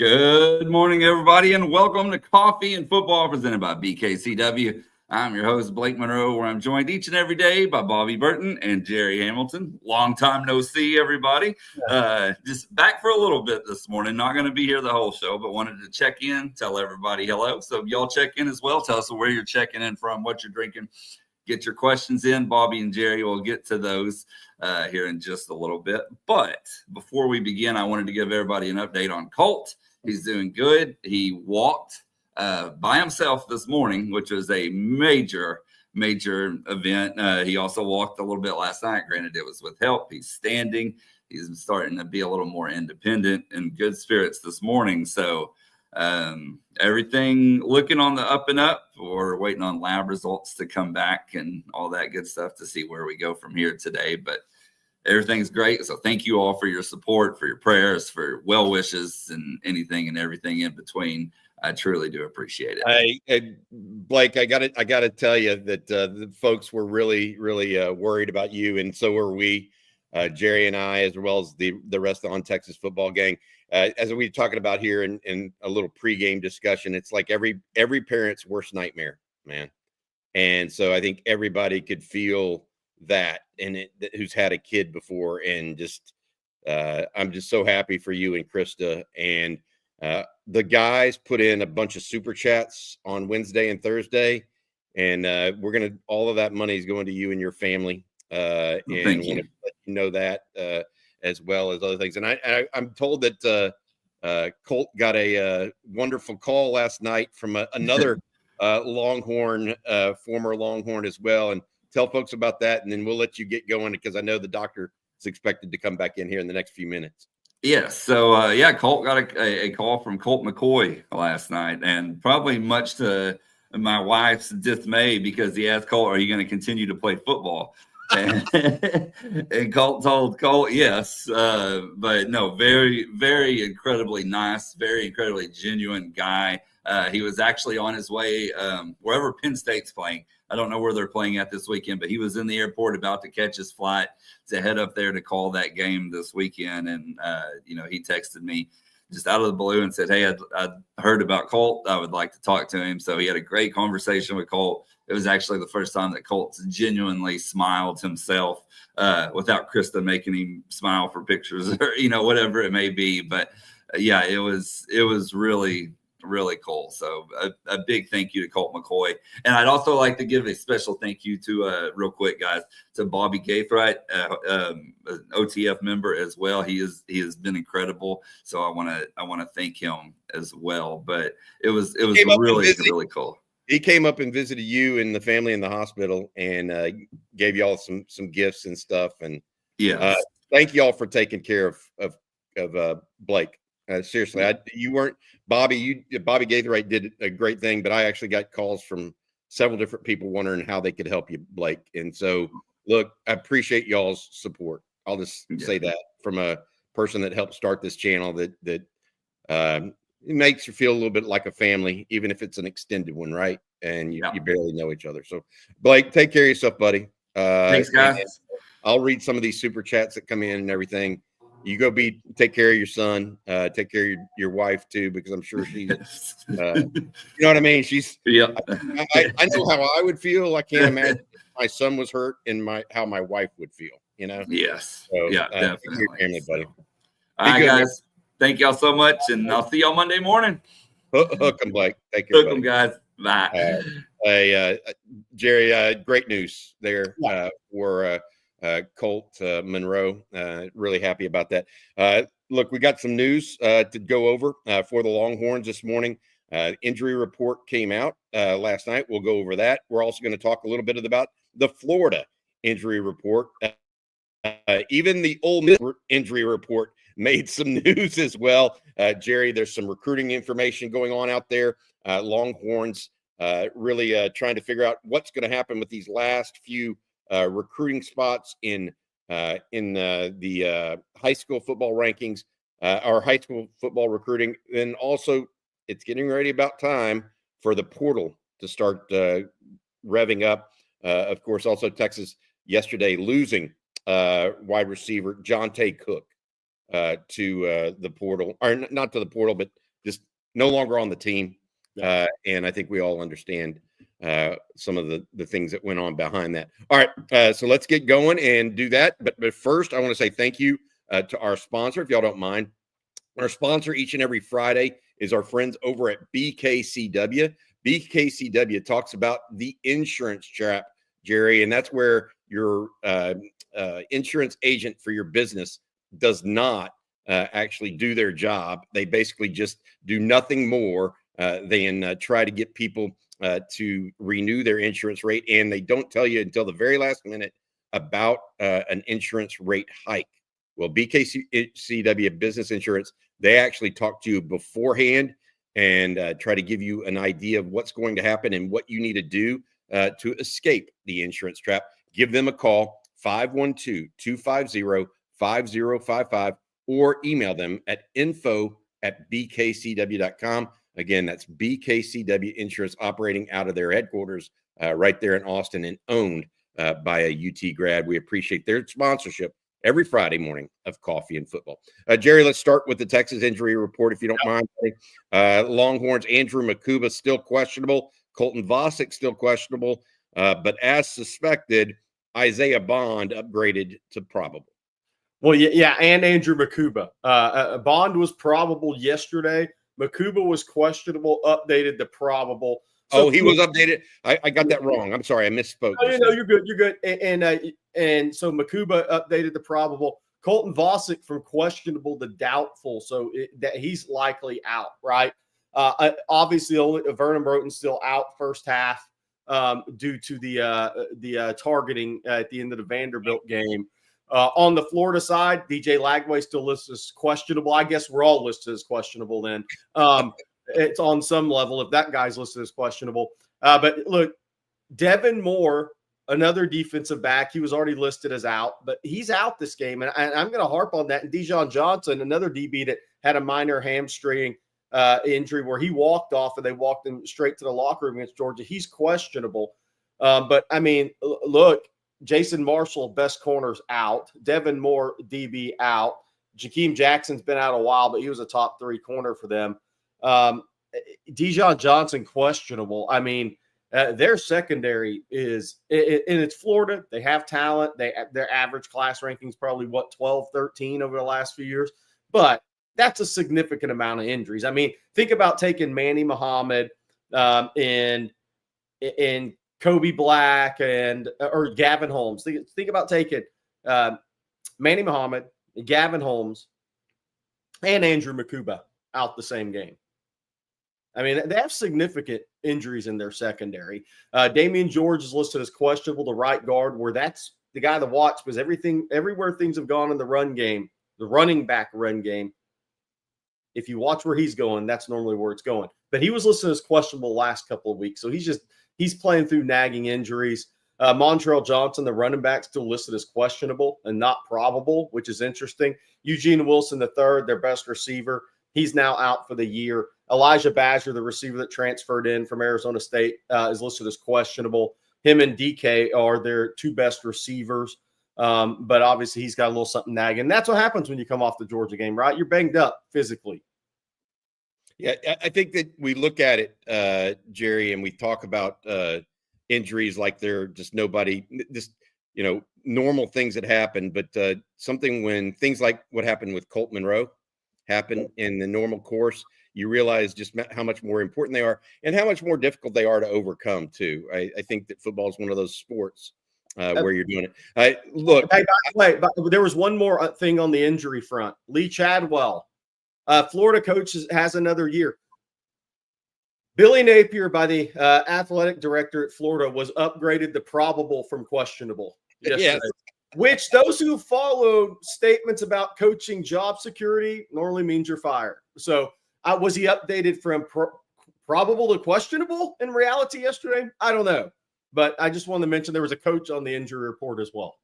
Good morning, everybody, and welcome to Coffee and Football presented by BKCW. I'm your host, Blake Monroe, where I'm joined each and every day by Bobby Burton and Jerry Hamilton. Long time no see, everybody. Just back for a little bit this morning. Not going to be here the whole show, but wanted to check in, tell everybody hello. So y'all check in as well. Tell us where you're checking in from, what you're drinking. Get your questions in. Bobby and Jerry will get to those here in just a little bit. But before we begin, I wanted to give everybody an update on Colt. He's doing good. He walked by himself this morning, which was a major event. He also walked a little bit last night. Granted, it was with help. He's standing. He's starting to be a little more independent and good spirits this morning. So everything looking on the up and up. We're waiting on lab results to come back and all that good stuff to see where we go from here today. But everything's great. So thank you all for your support, for your prayers, for well wishes, and anything and everything in between. I truly do appreciate it. Blake, I got to tell you that the folks were really worried about you, and so were we, Jerry and I, as well as the rest of the On Texas football gang. As we were talking about here in a little pregame discussion, it's like every parent's worst nightmare, man. And so I think everybody could feel that, and who's had a kid before, and just I'm just so happy for you and Krista. And the guys put in a bunch of super chats on Wednesday and Thursday, and all of that money is going to you and your family. And I want to let you know that as well as other things. And I'm told that Colt got a wonderful call last night from another Longhorn, former Longhorn as well. And tell folks about that, and then we'll let you get going because I know the doctor is expected to come back in here in the next few minutes. Yes. So, Colt got a call from Colt McCoy last night, and probably much to my wife's dismay because he asked Colt, are you going to continue to play football? And Colt told Colt, yes. But no, very, very incredibly nice, very incredibly genuine guy. He was actually on his way wherever Penn State's playing. I don't know where they're playing at this weekend, but he was in the airport about to catch his flight to head up there to call that game this weekend. And, he texted me just out of the blue and said, hey, I'd heard about Colt. I would like to talk to him. So he had a great conversation with Colt. It was actually the first time that Colt genuinely smiled himself without Krista making him smile for pictures or, whatever it may be. But, it was really cool. So a big thank you to Colt McCoy. And I'd also like to give a special thank you to real quick, guys, to Bobby Gaithright, an OTF member as well. He has been incredible. So I want to thank him as well. But it was really cool. He came up and visited you and the family in the hospital and gave y'all some gifts and stuff. And thank y'all for taking care of Blake. Seriously, you weren't Bobby. Bobby Gaithright did a great thing, but I actually got calls from several different people wondering how they could help you, Blake. And so, look, I appreciate y'all's support. I'll just say that from a person that helped start this channel. That it makes you feel a little bit like a family, even if it's an extended one, right? And you barely know each other. So, Blake, take care of yourself, buddy. Thanks, guys. I'll read some of these super chats that come in and everything. You go take care of your son, take care of your wife too, because I'm sure she's, you know what I mean? She's, I know how I would feel. I can't imagine if my son was hurt and how my wife would feel, Yes. So, definitely. Your family, buddy. All right, guys. Thank y'all so much. And I'll see y'all Monday morning. Hook 'em, Blake. Take care, Hook 'em, guys. Bye. Jerry, great news there for Colt Monroe. Really happy about that. Look, we got some news to go over for the Longhorns this morning. Injury report came out last night. We'll go over that. We're also going to talk a little bit about the Florida injury report. Even the Ole Miss injury report made some news as well. Jerry, there's some recruiting information going on out there. Longhorns really trying to figure out what's going to happen with these last few recruiting spots in the high school football rankings, our high school football recruiting. And also, it's getting ready about time for the portal to start revving up. Of course, also Texas yesterday losing wide receiver Johntay Cook to the portal, or not to the portal, but just no longer on the team. And I think we all understand some of the things that went on behind that. All right, so let's get going and do that. But first, I want to say thank you to our sponsor, if y'all don't mind. Our sponsor each and every Friday is our friends over at BKCW. BKCW talks about the insurance trap, Jerry, and that's where your insurance agent for your business does not actually do their job. They basically just do nothing more than try to get people to renew their insurance rate, and they don't tell you until the very last minute about an insurance rate hike. Well, BKCW Business Insurance, they actually talk to you beforehand and try to give you an idea of what's going to happen and what you need to do to escape the insurance trap. Give them a call, 512-250-5055, or email them at info@bkcw.com. Again, that's BKCW Insurance, operating out of their headquarters right there in Austin and owned by a UT grad. We appreciate their sponsorship every Friday morning of Coffee and Football. Jerry, let's start with the Texas injury report, if you don't mind. Longhorns, Andrew Makuba still questionable. Colton Vosick still questionable. But as suspected, Isaiah Bond upgraded to probable. Well, yeah, and Andrew Makuba. Bond was probable yesterday. Makuba was questionable, updated to probable. So, he was updated. I got that wrong. I'm sorry, I misspoke. No, you're good. You're good. And so Makuba updated to probable. Colton Vosick from questionable to doubtful, so that he's likely out, right? Obviously, only Vernon Broughton's still out first half due to the targeting at the end of the Vanderbilt game. On the Florida side, DJ Lagway still listed as questionable. I guess we're all listed as questionable then. It's on some level if that guy's listed as questionable. But look, Devin Moore, another defensive back, he was already listed as out, but he's out this game. And I'm going to harp on that. And Dijon Johnson, another DB that had a minor hamstring injury where he walked off and they walked him straight to the locker room against Georgia. He's questionable. But, I mean, look, Jason Marshall, best corners out. Devin Moore, DB out. Jakeem Jackson's been out a while, but he was a top 3 corner for them. Dijon Johnson, questionable. I mean, their secondary is, and it's Florida. They have talent. Their average class ranking is probably, 12, 13 over the last few years. But that's a significant amount of injuries. I mean, think about taking Manny Muhammad and Kobe Black or Gavin Holmes. Think about taking Manny Muhammad, Gavin Holmes, and Andrew Makuba out the same game. I mean, they have significant injuries in their secondary. Damian George is listed as questionable to right guard, where that's the guy to watch because everywhere things have gone in the run game, the running back run game, if you watch where he's going, that's normally where it's going. But he was listed as questionable the last couple of weeks. So he's playing through nagging injuries. Montrell Johnson, the running back, still listed as questionable and not probable, which is interesting. Eugene Wilson III, their best receiver, he's now out for the year. Elijah Badger, the receiver that transferred in from Arizona State, is listed as questionable. Him and DK are their 2 best receivers. But obviously he's got a little something nagging. That's what happens when you come off the Georgia game, right? You're banged up physically. Yeah, I think that we look at it, Jerry, and we talk about injuries like they're just normal things that happen. But something when things like what happened with Colt Monroe happen in the normal course, you realize just how much more important they are and how much more difficult they are to overcome, too. I think that football is one of those sports where you're doing it. Look. Hey, by the way, there was one more thing on the injury front. Lee Chadwell, Florida coach, has another year. Billy Napier, by the athletic director at Florida, was upgraded to probable from questionable yesterday. Yes. Which those who followed statements about coaching job security normally means you're fired. So was he updated from probable to questionable in reality yesterday? I don't know. But I just wanted to mention there was a coach on the injury report as well.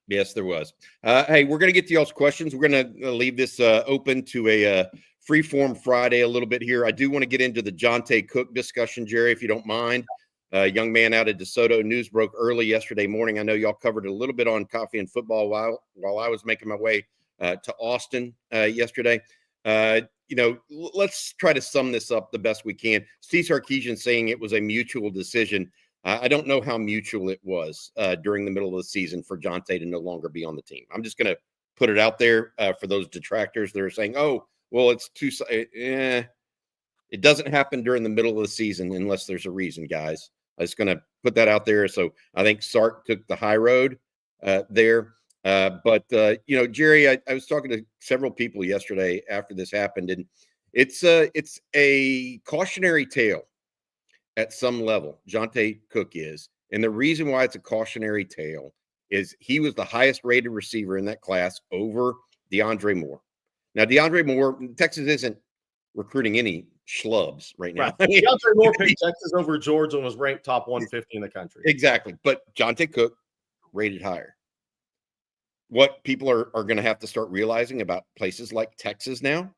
Yes, there was. Hey, we're going to get to y'all's questions. We're going to leave this open to a free-form Friday a little bit here. I do want to get into the Johntay Cook discussion, Jerry, if you don't mind. Young man out of DeSoto. News broke early yesterday morning. I know y'all covered a little bit on Coffee and Football while I was making my way to Austin yesterday. let's try to sum this up the best we can. Steve Sarkisian saying it was a mutual decision. I don't know how mutual it was during the middle of the season for Johntay to no longer be on the team. I'm just going to put it out there for those detractors that are saying, oh, well, it's too – it doesn't happen during the middle of the season unless there's a reason, guys. I'm just going to put that out there. So I think Sark took the high road there. But Jerry, I was talking to several people yesterday after this happened, and it's a cautionary tale at some level. Johntay Cook is. And the reason why it's a cautionary tale is he was the highest rated receiver in that class over DeAndre Moore. Now, DeAndre Moore, Texas isn't recruiting any schlubs right now. Right. DeAndre Moore picked Texas over Georgia and was ranked top 150 in the country. Exactly. But Johntay Cook rated higher. What people are going to have to start realizing about places like Texas now,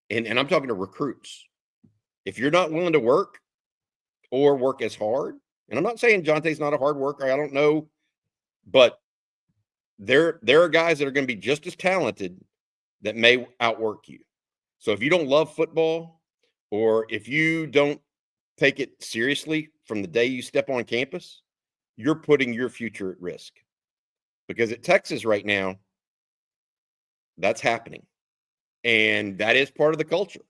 and I'm talking to recruits, if you're not willing to work or work as hard, and I'm not saying Jontay's not a hard worker, I don't know, but there are guys that are going to be just as talented that may outwork you. So if you don't love football, or if you don't take it seriously from the day you step on campus, you're putting your future at risk. Because at Texas right now, that's happening. And that is part of the culture.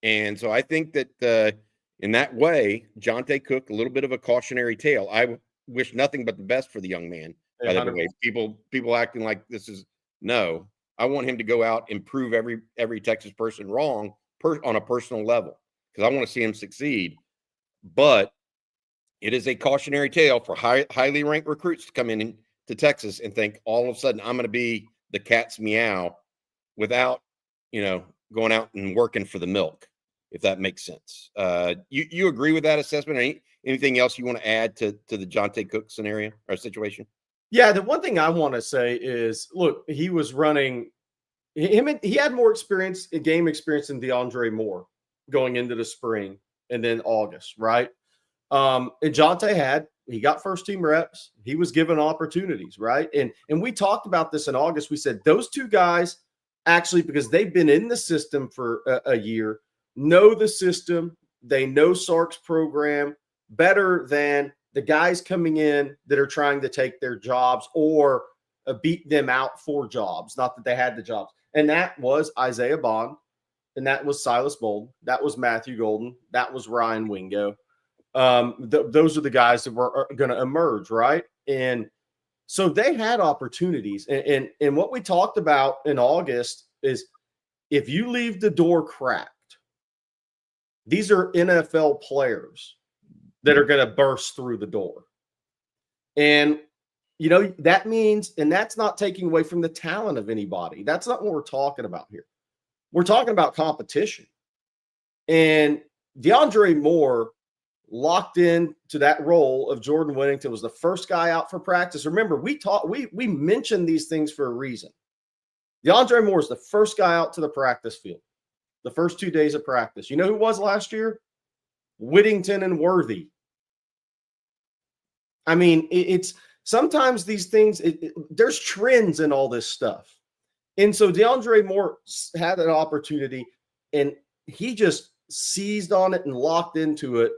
And so I think that in that way, Johntay Cook, a little bit of a cautionary tale. I wish nothing but the best for the young man. By the way, people acting like this is no. I want him to go out and prove every Texas person wrong on a personal level, because I want to see him succeed. But it is a cautionary tale for highly ranked recruits to come in to Texas and think all of a sudden I'm going to be the cat's meow without, going out and working for the milk, if that makes sense. You agree with that assessment? Anything else you want to add to the Johntay Cook scenario or situation? Yeah, the one thing I want to say is, look, he was running he had more game experience than DeAndre Moore going into the spring and then August, right? And Johntay he got first team reps. He was given opportunities, right? And we talked about this in August. We said those two guys actually, because they've been in the system for a year, know the system. They know Sark's program better than the guys coming in that are trying to take their jobs or beat them out for jobs. Not that they had the jobs. And that was Isaiah Bond. And that was Silas Bolden. That was Matthew Golden. That was Ryan Wingo. Those are the guys that were going to emerge, right? And so they had opportunities. And what we talked about in August is if you leave the door cracked, these are NFL players that are going to burst through the door. And, that means, and that's not taking away from the talent of anybody. That's not what we're talking about here. We're talking about competition. And DeAndre Moore locked in to that role of Jordan Whittington, was the first guy out for practice. Remember, we mentioned these things for a reason. DeAndre Moore is the first guy out to the practice field, the first 2 days of practice. You know who was last year? Whittington and Worthy. I mean, it's sometimes these things, there's trends in all this stuff. And so DeAndre Moore had an opportunity, and he just seized on it and locked into it.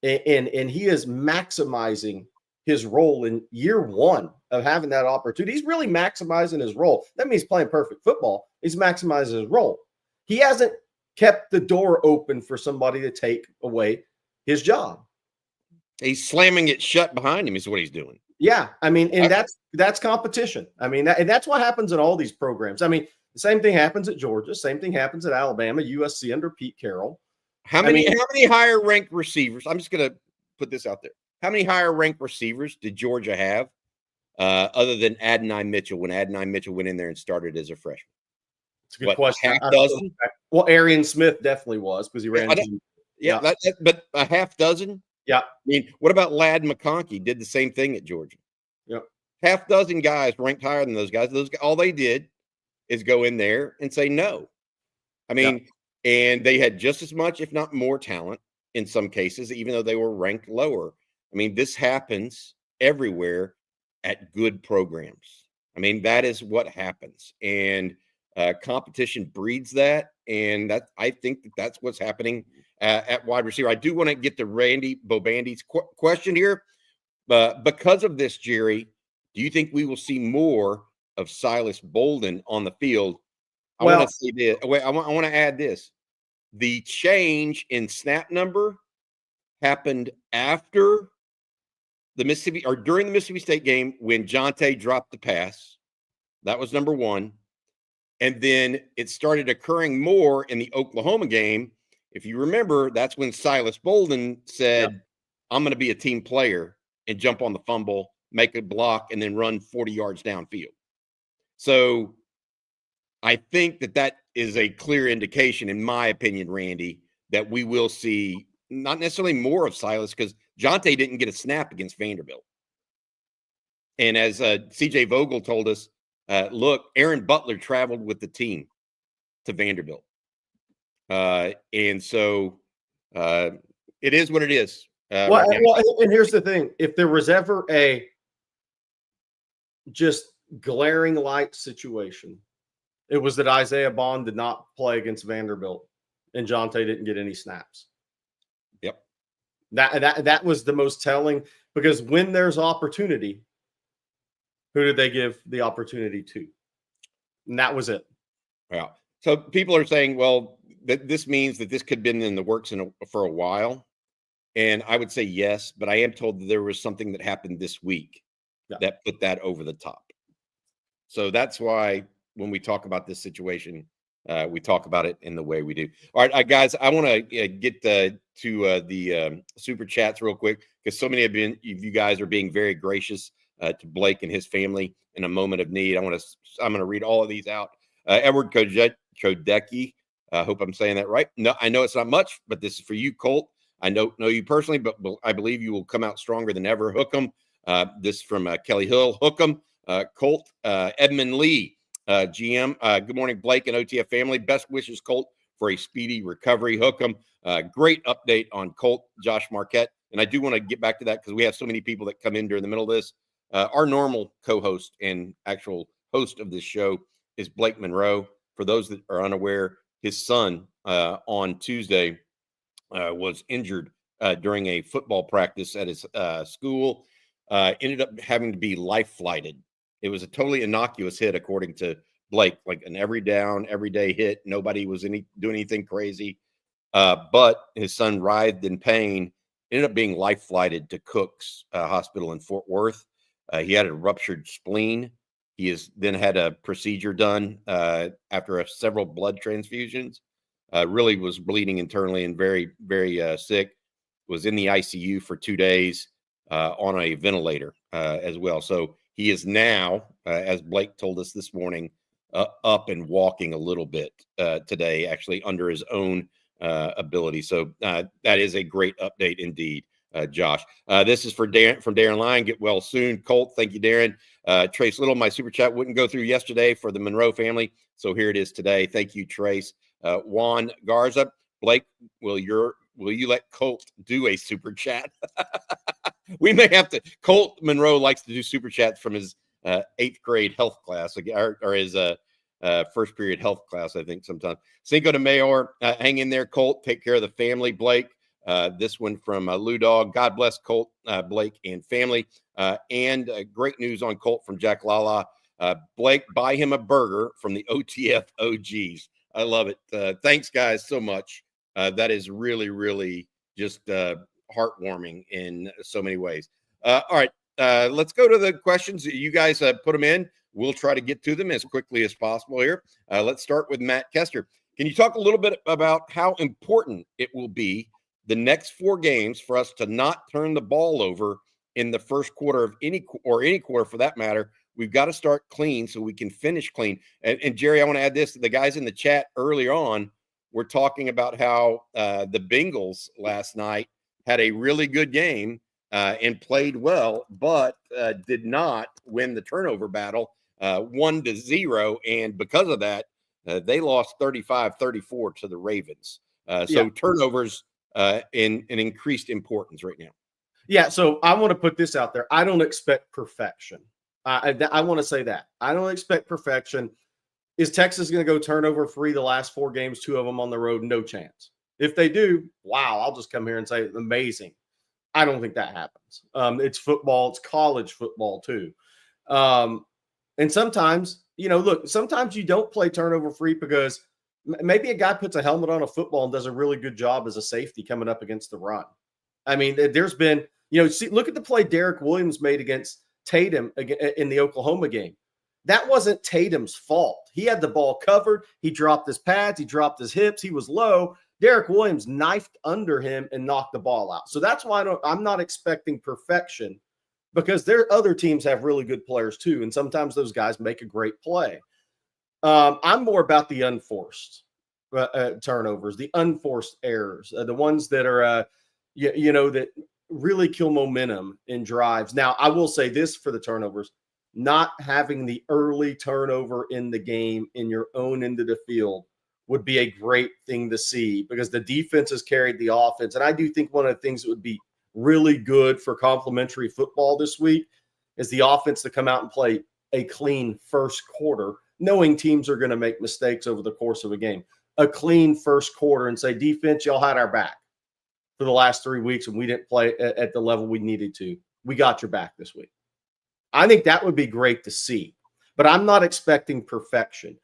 And he is maximizing his role in year one of having that opportunity. He's really maximizing his role. That means playing perfect football. He's maximizing his role. He hasn't kept the door open for somebody to take away his job. He's slamming it shut behind him is what he's doing. Yeah. I mean, and that's competition. I mean, and that's what happens in all these programs. I mean, the same thing happens at Georgia. Same thing happens at Alabama, USC under Pete Carroll. How many higher ranked receivers? I'm just going to put this out there. How many higher ranked receivers did Georgia have other than Adonai Mitchell when Adonai Mitchell went in there and started as a freshman? It's a good question. Half dozen? Well, Arian Smith definitely was because he ran. But a half dozen? Yeah. I mean, what about Ladd McConkey? Did the same thing at Georgia. Yeah. Half dozen guys ranked higher than those guys. All they did is go in there and say no. I mean, and they had just as much, if not more talent in some cases, even though they were ranked lower. I mean, this happens everywhere at good programs. I mean, that is what happens. And Competition breeds that, and I think that's what's happening at wide receiver. I do want to get to Randy Bobandy's question here. Because of this, Jerry, do you think we will see more of Silas Bolden on the field? I want to say this. Wait, I want to add this. The change in snap number happened after the Mississippi or during the Mississippi State game when Johntay dropped the pass. That was number one. And then it started occurring more in the Oklahoma game. If you remember, that's when Silas Bolden said, I'm going to be a team player and jump on the fumble, make a block, and then run 40 yards downfield. So I think that is a clear indication, in my opinion, Randy, that we will see not necessarily more of Silas, because Johntay didn't get a snap against Vanderbilt. And as CJ Vogel told us, look, Aaron Butler traveled with the team to Vanderbilt. And so it is what it is. And here's the thing. If there was ever a just glaring light situation, it was that Isaiah Bond did not play against Vanderbilt and Johntay didn't get any snaps. Yep. That was the most telling, because when there's opportunity, who did they give the opportunity to? And that was it. Yeah. So people are saying, well, this means that this could have been in the works for a while. And I would say yes, but I am told that there was something that happened this week that put that over the top. So that's why when we talk about this situation, we talk about it in the way we do. All right, guys, I want to get to the super chats real quick, because so many of you guys are being very gracious to Blake and his family in a moment of need. I'm going to read all of these out. Edward Kodecki, I hope I'm saying that right. No, I know it's not much, but this is for you, Colt. I don't know you personally, but I believe you will come out stronger than ever. Hook 'em. This is from Kelly Hill. Hook 'em. Colt. Edmund Lee, GM. Good morning, Blake and OTF family. Best wishes, Colt, for a speedy recovery. Hook 'em. Great update on Colt, Josh Marquette. And I do want to get back to that because we have so many people that come in during the middle of this. Our normal co-host and actual host of this show is Blake Monroe. For those that are unaware, his son on Tuesday was injured during a football practice at his school. Ended up having to be life flighted. It was a totally innocuous hit, according to Blake, like an every down, everyday hit. Nobody was doing anything crazy. But his son writhed in pain, ended up being life flighted to Cook's hospital in Fort Worth. He had a ruptured spleen. He has then had a procedure done after several blood transfusions. Really was bleeding internally and very, very sick. Was in the ICU for 2 days on a ventilator as well. So he is now, as Blake told us this morning, up and walking a little bit today, actually under his own ability. So that is a great update indeed, Josh. This is from Darren Lyon. Get well soon, Colt. Thank you, Darren. Trace Little, my super chat wouldn't go through yesterday for the Monroe family, so here it is today. Thank you, Trace. Juan Garza, Blake, will you let Colt do a super chat? We may have to. Colt Monroe likes to do super chats from his 8th grade health class, or his first period health class, I think sometimes. Cinco de Mayor, hang in there, Colt. Take care of the family, Blake. This one from Lou Dog. God bless Colt, Blake, and family. And great news on Colt from Jack Lala. Blake, buy him a burger from the OTF OGs. I love it. Thanks, guys, so much. That is really, really just heartwarming in so many ways. All right, let's go to the questions. You guys put them in. We'll try to get to them as quickly as possible here. Let's start with Matt Kester. Can you talk a little bit about how important it will be the next 4 games for us to not turn the ball over in the first quarter of any quarter for that matter? We've got to start clean so we can finish clean. And Jerry, I want to add this. The guys in the chat earlier on were talking about how the Bengals last night had a really good game and played well, but did not win the turnover battle, 1-0. And because of that, they lost 35-34 to the Ravens. So turnovers in increased importance right now. Yeah, so I want to put this out there. I don't expect perfection. I want to say that. I don't expect perfection. Is Texas going to go turnover free the last 4 games, 2 of them on the road? No chance. If they do, wow, I'll just come here and say amazing. I don't think that happens. It's football. It's college football too. And sometimes, look, sometimes you don't play turnover free because maybe a guy puts a helmet on a football and does a really good job as a safety coming up against the run. I mean, there's been, look at the play Derek Williams made against Tatum in the Oklahoma game. That wasn't Tatum's fault. He had the ball covered. He dropped his pads. He dropped his hips. He was low. Derek Williams knifed under him and knocked the ball out. So that's why I'm not expecting perfection, because other teams have really good players too. And sometimes those guys make a great play. I'm more about the unforced turnovers, the unforced errors, the ones that are, that really kill momentum in drives. Now, I will say this for the turnovers: not having the early turnover in the game in your own end of the field would be a great thing to see, because the defense has carried the offense. And I do think one of the things that would be really good for complimentary football this week is the offense to come out and play a clean first quarter, knowing teams are going to make mistakes over the course of a game. A clean first quarter and say, defense, y'all had our back for the last 3 weeks and we didn't play at the level we needed to. We got your back this week. I think that would be great to see, but I'm not expecting perfection.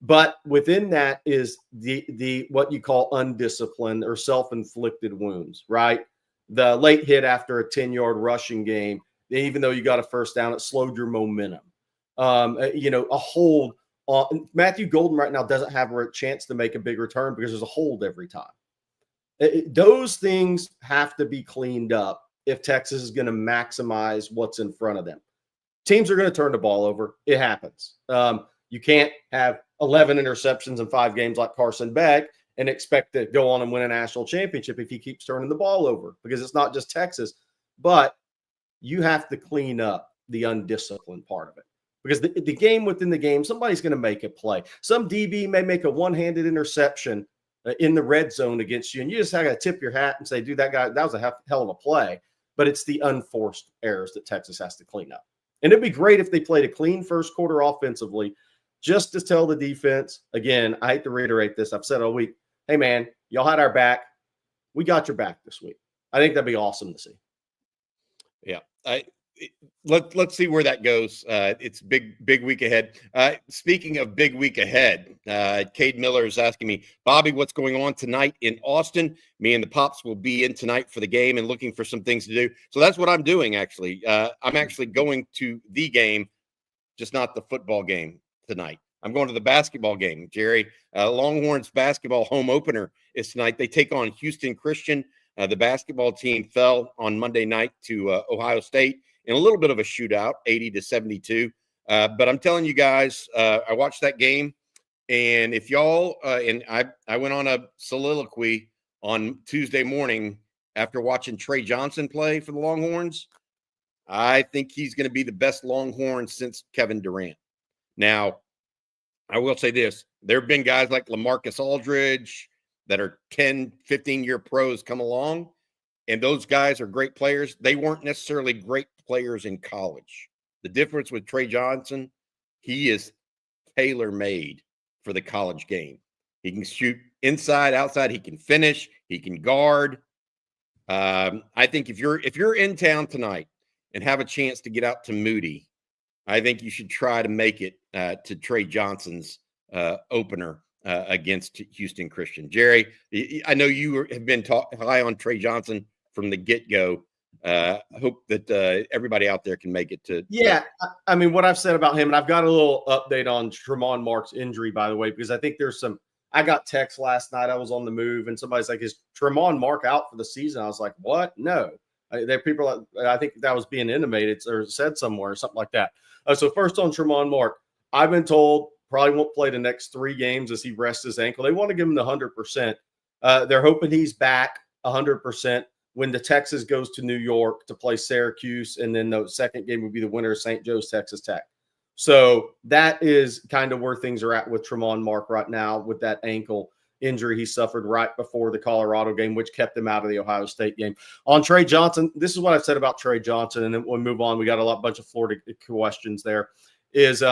But within that is the what you call undisciplined or self-inflicted wounds, right? The late hit after a 10-yard rushing game, even though you got a first down, it slowed your momentum. A hold on Matthew Golden right now doesn't have a chance to make a big return because there's a hold every time. Those things have to be cleaned up if Texas is going to maximize what's in front of them. Teams are going to turn the ball over. It happens. You can't have 11 interceptions in 5 games like Carson Beck and expect to go on and win a national championship if he keeps turning the ball over, because it's not just Texas, but you have to clean up the undisciplined part of it, because the game within the game, somebody's going to make a play. Some DB may make a one-handed interception in the red zone against you, and you just have to tip your hat and say, dude, that was a hell of a play. But it's the unforced errors that Texas has to clean up. And it'd be great if they played a clean first quarter offensively, just to tell the defense, again, I hate to reiterate this, I've said all week, hey, man, y'all had our back. We got your back this week. I think that'd be awesome to see. Yeah. Let's see where that goes. It's big week ahead. Speaking of big week ahead, Cade Miller is asking me, Bobby, what's going on tonight in Austin? Me and the Pops will be in tonight for the game and looking for some things to do. So that's what I'm doing, actually. I'm actually going to the game, just not the football game tonight. I'm going to the basketball game, Jerry. Longhorns basketball home opener is tonight. They take on Houston Christian. The basketball team fell on Monday night to Ohio State in a little bit of a shootout, 80-72. But I'm telling you guys, I watched that game, and if y'all and I went on a soliloquy on Tuesday morning after watching Trey Johnson play for the Longhorns. I think he's going to be the best Longhorn since Kevin Durant. Now, I will say this. There have been guys like LaMarcus Aldridge that are 10, 15-year pros come along, and those guys are great players. They weren't necessarily great players in college. The difference with Trey Johnson, he is tailor-made for the college game. He can shoot inside, outside. He can finish. He can guard. I think if you're in town tonight and have a chance to get out to Moody, I think you should try to make it to Trey Johnson's opener against Houston Christian. Jerry, I know you have been high on Trey Johnson from the get-go. I hope that everybody out there can make it to. Yeah, I mean, what I've said about him, and I've got a little update on Tremont Mark's injury, by the way, because I think there's some. I got text last night. I was on the move, and somebody's like, "Is Tremont Mark out for the season?" I was like, "What? No." There are people. I think that was being intimated or said somewhere or something like that. So first on Tremont Mark, I've been told probably won't play the next 3 games as he rests his ankle. They want to give him the 100%. They're hoping he's back 100% when the Texas goes to New York to play Syracuse, and then the second game would be the winner of St. Joe's, Texas Tech. So that is kind of where things are at with Tremont Mark right now with that ankle injury he suffered right before the Colorado game, which kept him out of the Ohio State game. On Trey Johnson, this is what I've said about Trey Johnson, and then we'll move on. We got bunch of Florida questions there. Is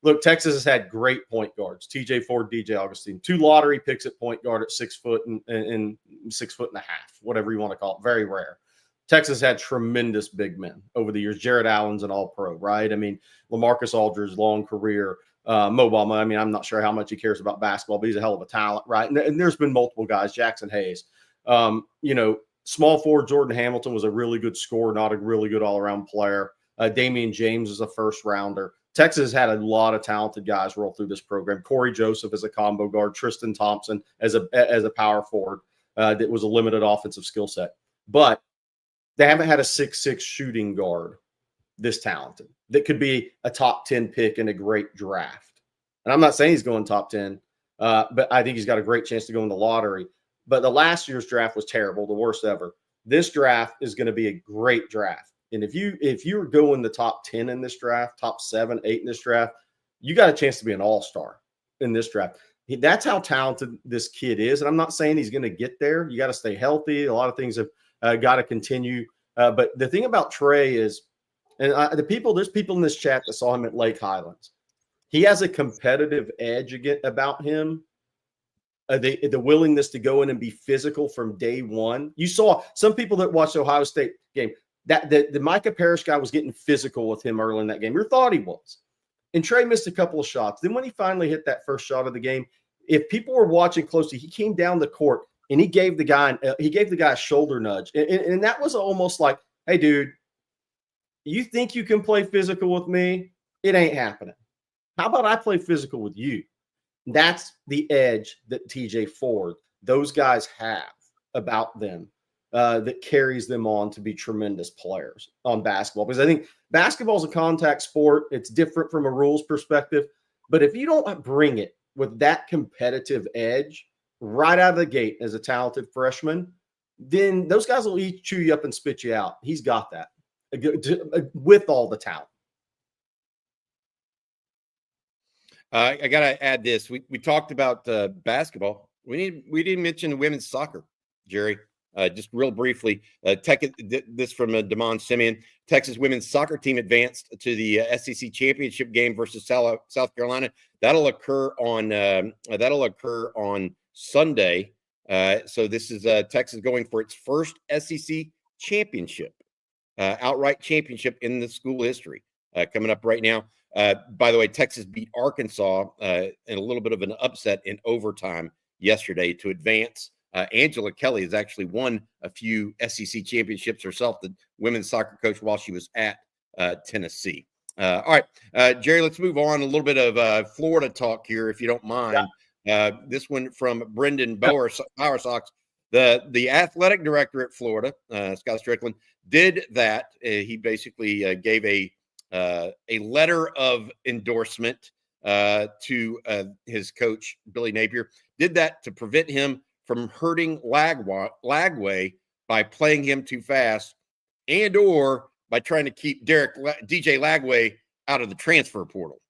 Look, Texas has had great point guards: TJ Ford, DJ Augustine. 2 lottery picks at point guard at 6 foot and 6 foot and a half, whatever you want to call it. Very rare. Texas had tremendous big men over the years. Jared Allen's an all-pro, right? I mean, LaMarcus Aldridge's long career. Mo Bamba, I mean, I'm not sure how much he cares about basketball, but he's a hell of a talent, right? And there's been multiple guys, Jackson Hayes. Small forward Jordan Hamilton was a really good scorer, not a really good all-around player. Damian James is a first-rounder. Texas has had a lot of talented guys roll through this program. Corey Joseph as a combo guard, Tristan Thompson as a power forward that was a limited offensive skill set. But they haven't had a 6'6" shooting guard this talented that could be a top 10 pick in a great draft. And I'm not saying he's going top 10, but I think he's got a great chance to go in the lottery. But the last year's draft was terrible, the worst ever. This draft is going to be a great draft. And if you're going the top 10 in this draft, top 7, 8 in this draft, you got a chance to be an all-star in this draft. That's how talented this kid is. And I'm not saying he's going to get there. You got to stay healthy. A lot of things have got to continue. But the thing about Trey is, and there's people in this chat that saw him at Lake Highlands. He has a competitive edge about him. The willingness to go in and be physical from day one. You saw some people that watched the Ohio State game, that the Micah Parrish guy was getting physical with him early in that game. You thought he was. And Trey missed a couple of shots. Then when he finally hit that first shot of the game, if people were watching closely, he came down the court and he gave the guy a shoulder nudge. And that was almost like, hey, dude, you think you can play physical with me? It ain't happening. How about I play physical with you? That's the edge that TJ Ford, those guys have about them that carries them on to be tremendous players on basketball. Because I think basketball is a contact sport. It's different from a rules perspective. But if you don't bring it with that competitive edge right out of the gate as a talented freshman, then those guys will chew you up and spit you out. He's got that with all the talent. I got to add this. We talked about basketball. We didn't mention women's soccer, Jerry. Just real briefly, this from Damon Simeon. Texas women's soccer team advanced to the SEC championship game versus South Carolina. That'll occur on Sunday. So this is Texas going for its first SEC championship, outright championship in the school history. Coming up right now. By the way, Texas beat Arkansas in a little bit of an upset in overtime yesterday to advance. Angela Kelly has actually won a few SEC championships herself, the women's soccer coach, while she was at Tennessee. All right, Jerry, let's move on. A little bit of Florida talk here, if you don't mind. Yeah. This one from Brendan Power Sox. The athletic director at Florida, Scott Strickland, did that. He basically gave a letter of endorsement to his coach, Billy Napier. Did that to prevent him from hurting Lagway by playing him too fast and or by trying to keep DJ Lagway out of the transfer portal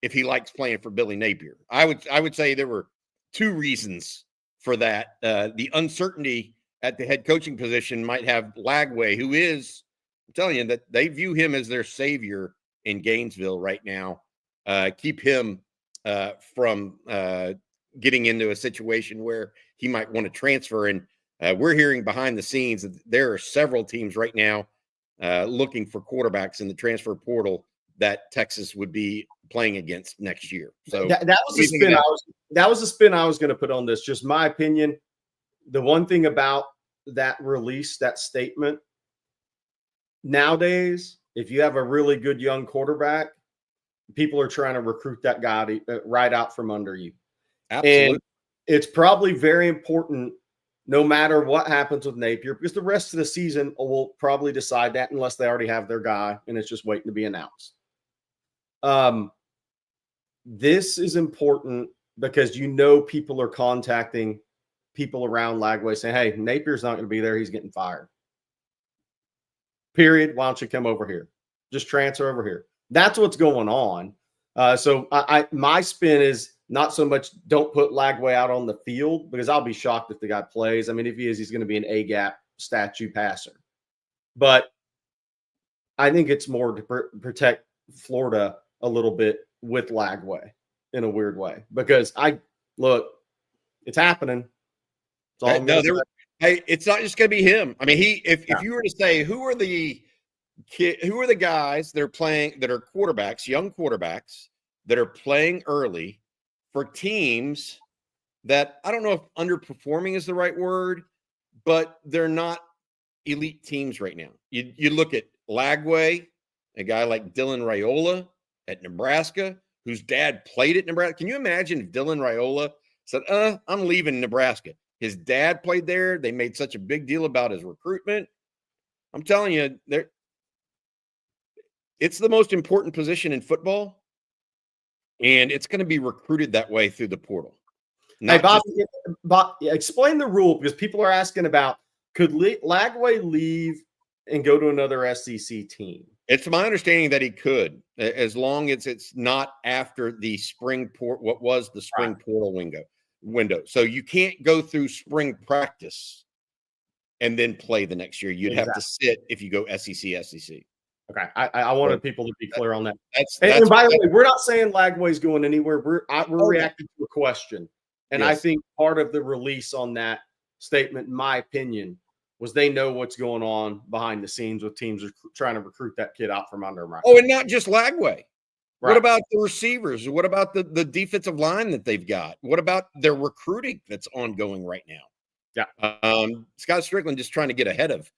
if he likes playing for Billy Napier. I would say there were 2 reasons for that. The uncertainty at the head coaching position might have Lagway, who is, I'm telling you, that they view him as their savior in Gainesville right now. Keep him from getting into a situation where he might want to transfer. And we're hearing behind the scenes that there are several teams right now looking for quarterbacks in the transfer portal that Texas would be playing against next year. So that was the spin. That was the spin I was going to put on this. Just my opinion. The one thing about that release, that statement, nowadays, if you have a really good young quarterback, people are trying to recruit that guy right out from under you. Absolutely. And it's probably very important, no matter what happens with Napier, because the rest of the season will probably decide that unless they already have their guy and it's just waiting to be announced. This is important because people are contacting people around Lagway saying, hey, Napier's not going to be there. He's getting fired. Period. Why don't you come over here? Just transfer over here. That's what's going on. So my spin is not so much don't put Lagway out on the field, because I'll be shocked if the guy plays. I mean, if he is, he's going to be an A-gap statue passer. But I think it's more to protect Florida a little bit with Lagway in a weird way because it's happening. Hey, no, hey, it's not just going to be him. I mean, if you were to say who are the guys that are playing that are quarterbacks, young quarterbacks that are playing early for teams that I don't know if underperforming is the right word, but they're not elite teams right now. You look at Lagway, a guy like Dylan Raiola at Nebraska, whose dad played at Nebraska. Can you imagine if Dylan Raiola said, I'm leaving Nebraska? His dad played there. They made such a big deal about his recruitment. I'm telling you, it's the most important position in football, and it's going to be recruited that way through the portal. Hey, Bob, explain the rule because people are asking about could Lagway leave and go to another SEC team? It's my understanding that he could, as long as it's not after the what was the spring portal window. So you can't go through spring practice and then play the next year. You'd have to sit if you go SEC. Okay, I wanted people to be clear on that. And by the way, we're not saying Lagway's going anywhere. We're reacting to a question, and I think part of the release on that statement, in my opinion, was they know what's going on behind the scenes with teams trying to recruit that kid out from under them. Oh, and not just Lagway. Right. What about the receivers? What about the defensive line that they've got? What about their recruiting that's ongoing right now? Yeah. Scott Strickland just trying to get ahead of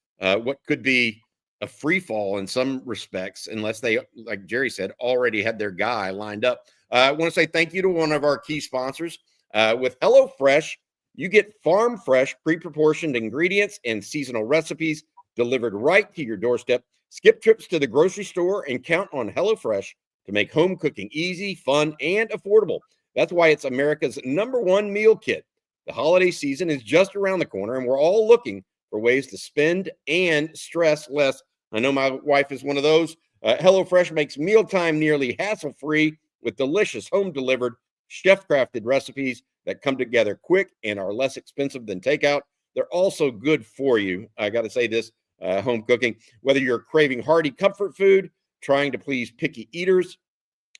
what could be a free fall in some respects, unless they, like Jerry said, already had their guy lined up. I want to say thank you to one of our key sponsors. With HelloFresh, you get farm fresh, pre-proportioned ingredients and seasonal recipes delivered right to your doorstep. Skip trips to the grocery store and count on HelloFresh to make home cooking easy, fun, and affordable. That's why it's America's #1 meal kit. The holiday season is just around the corner, and we're all looking for ways to spend and stress less. I know my wife is one of those. HelloFresh makes mealtime nearly hassle-free with delicious home-delivered, chef-crafted recipes that come together quick and are less expensive than takeout. They're also good for you. I got to say this, home cooking, whether you're craving hearty comfort food, trying to please picky eaters,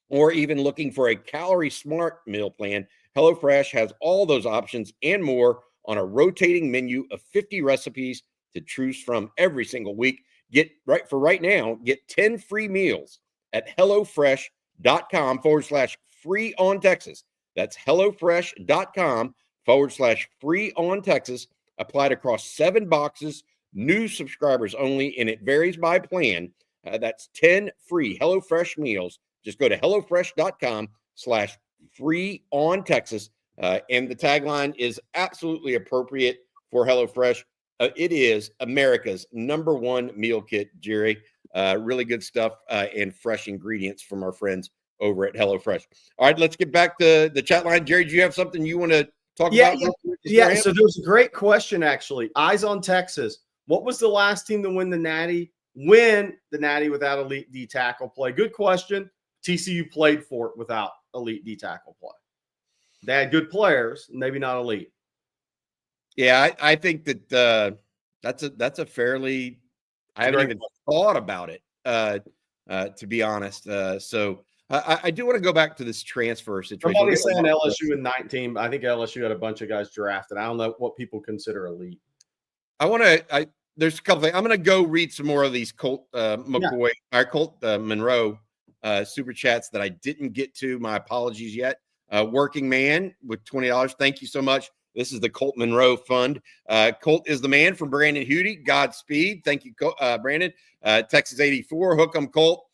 or even looking for a calorie-smart meal plan, HelloFresh has all those options and more on a rotating menu of 50 recipes to choose from every single week. Right now, get 10 free meals at HelloFresh.com/free on Texas. That's HelloFresh.com/free on Texas. Applied across 7 boxes, new subscribers only, and it varies by plan. That's 10 free HelloFresh meals. Just go to HelloFresh.com/free on Texas. And the tagline is absolutely appropriate for HelloFresh. It is America's #1 meal kit, Jerry. Really good stuff and fresh ingredients from our friends over at HelloFresh. All right, let's get back to the chat line. Jerry, do you have something you want to talk about? Yeah, so there was a great question, actually. Eyes on Texas. What was the last team to win the Natty without elite D tackle play? Good question. TCU played for it without elite D tackle play. They had good players, maybe not elite. Yeah, I think that that's a fairly. I haven't even thought about it, to be honest. So I do want to go back to this transfer situation. Somebody's saying LSU in 19. I think LSU had a bunch of guys drafted. I don't know what people consider elite. There's a couple things. I'm going to go read some more of these Colt Monroe super chats that I didn't get to. My apologies yet. Working man with $20. Thank you so much. This is the Colt Monroe Fund. Colt is the man from Brandon Hootie. Godspeed. Thank you, Brandon. Texas 84. Hook 'em, Colt.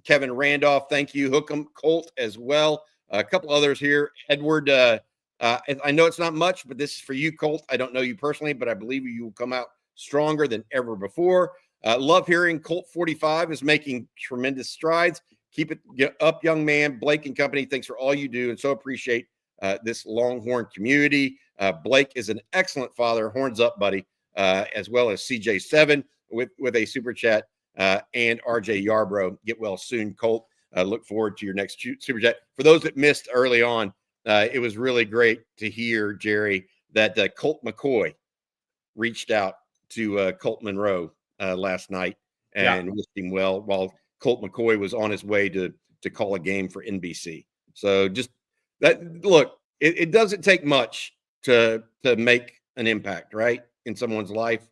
Kevin Randolph. Thank you. Hook 'em, Colt as well. A couple others here. Edward. I know it's not much, but this is for you, Colt. I don't know you personally, but I believe you will come out stronger than ever before. Love hearing Colt 45 is making tremendous strides. Keep it up, young man. Blake and company, thanks for all you do, and so appreciate this Longhorn community. Blake is an excellent father. Horns up, buddy, as well as CJ7 with a super chat, and RJ Yarbrough. Get well soon, Colt. Look forward to your next super chat. For those that missed early on, it was really great to hear, Jerry, that Colt McCoy reached out to Colt Monroe last night and wished him well while Colt McCoy was on his way to to call a game for NBC. So just that, look, it doesn't take much to make an impact, right, in someone's life.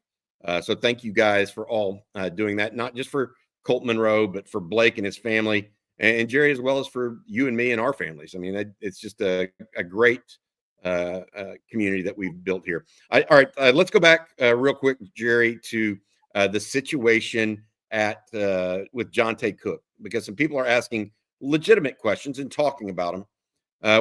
So thank you guys for all doing that, not just for Colt Monroe, but for Blake and his family, and Jerry, as well as for you and me and our families. I mean, it's just a great community that we've built here. All right, let's go back real quick, Jerry, to the situation with Johntay Cook, because some people are asking legitimate questions and talking about him.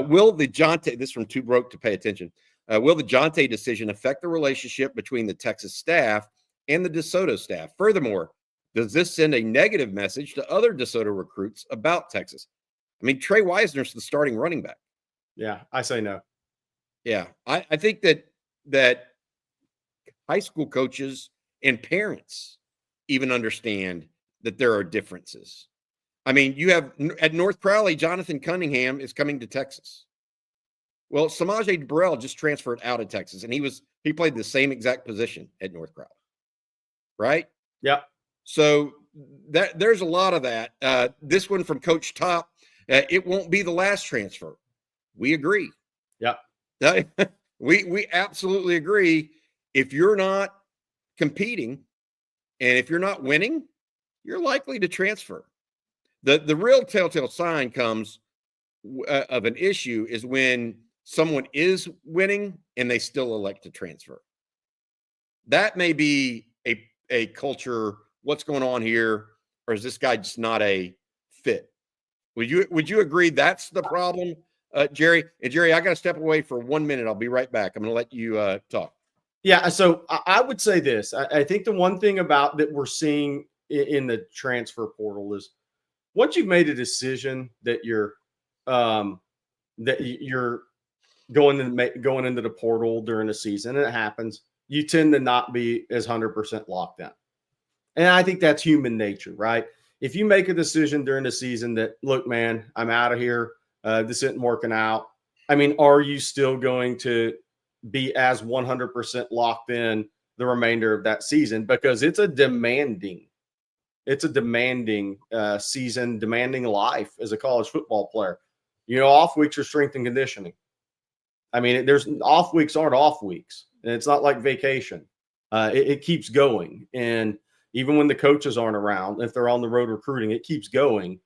Will the Johntay, this is from Too Broke to Pay Attention, will the Johntay decision affect the relationship between the Texas staff and the DeSoto staff? Furthermore, does this send a negative message to other DeSoto recruits about Texas? I mean, Trey Wisner's the starting running back. Yeah, I say no. Yeah, I think that high school coaches and parents even understand that there are differences. I mean, you have at North Crowley, Jonathan Cunningham is coming to Texas. Well, Samaje Burrell just transferred out of Texas, and he played the same exact position at North Crowley, right? Yeah. So there's a lot of that. This one from Coach Top, it won't be the last transfer. We agree. Yeah. We absolutely agree. If you're not competing and if you're not winning, you're likely to transfer. The real telltale sign comes of an issue is when someone is winning and they still elect to transfer. That may be a culture. What's going on here? Or is this guy just not a fit? Would you agree that's the problem, Jerry? And Jerry, I got to step away for 1 minute. I'll be right back. I'm going to let you talk. Yeah. So I would say this. I think the one thing about that we're seeing in the transfer portal is once you've made a decision that you're going into the portal during the season, and it happens, you tend to not be as 100% locked in. And I think that's human nature, right? If you make a decision during the season that, look, man, I'm out of here, this isn't working out. I mean, are you still going to be as 100% locked in the remainder of that season? Because it's a demanding season, demanding life as a college football player. You know, off weeks are strength and conditioning. I mean, there's off weeks aren't off weeks, and it's not like vacation. It keeps going, and even when the coaches aren't around, if they're on the road recruiting, it keeps going.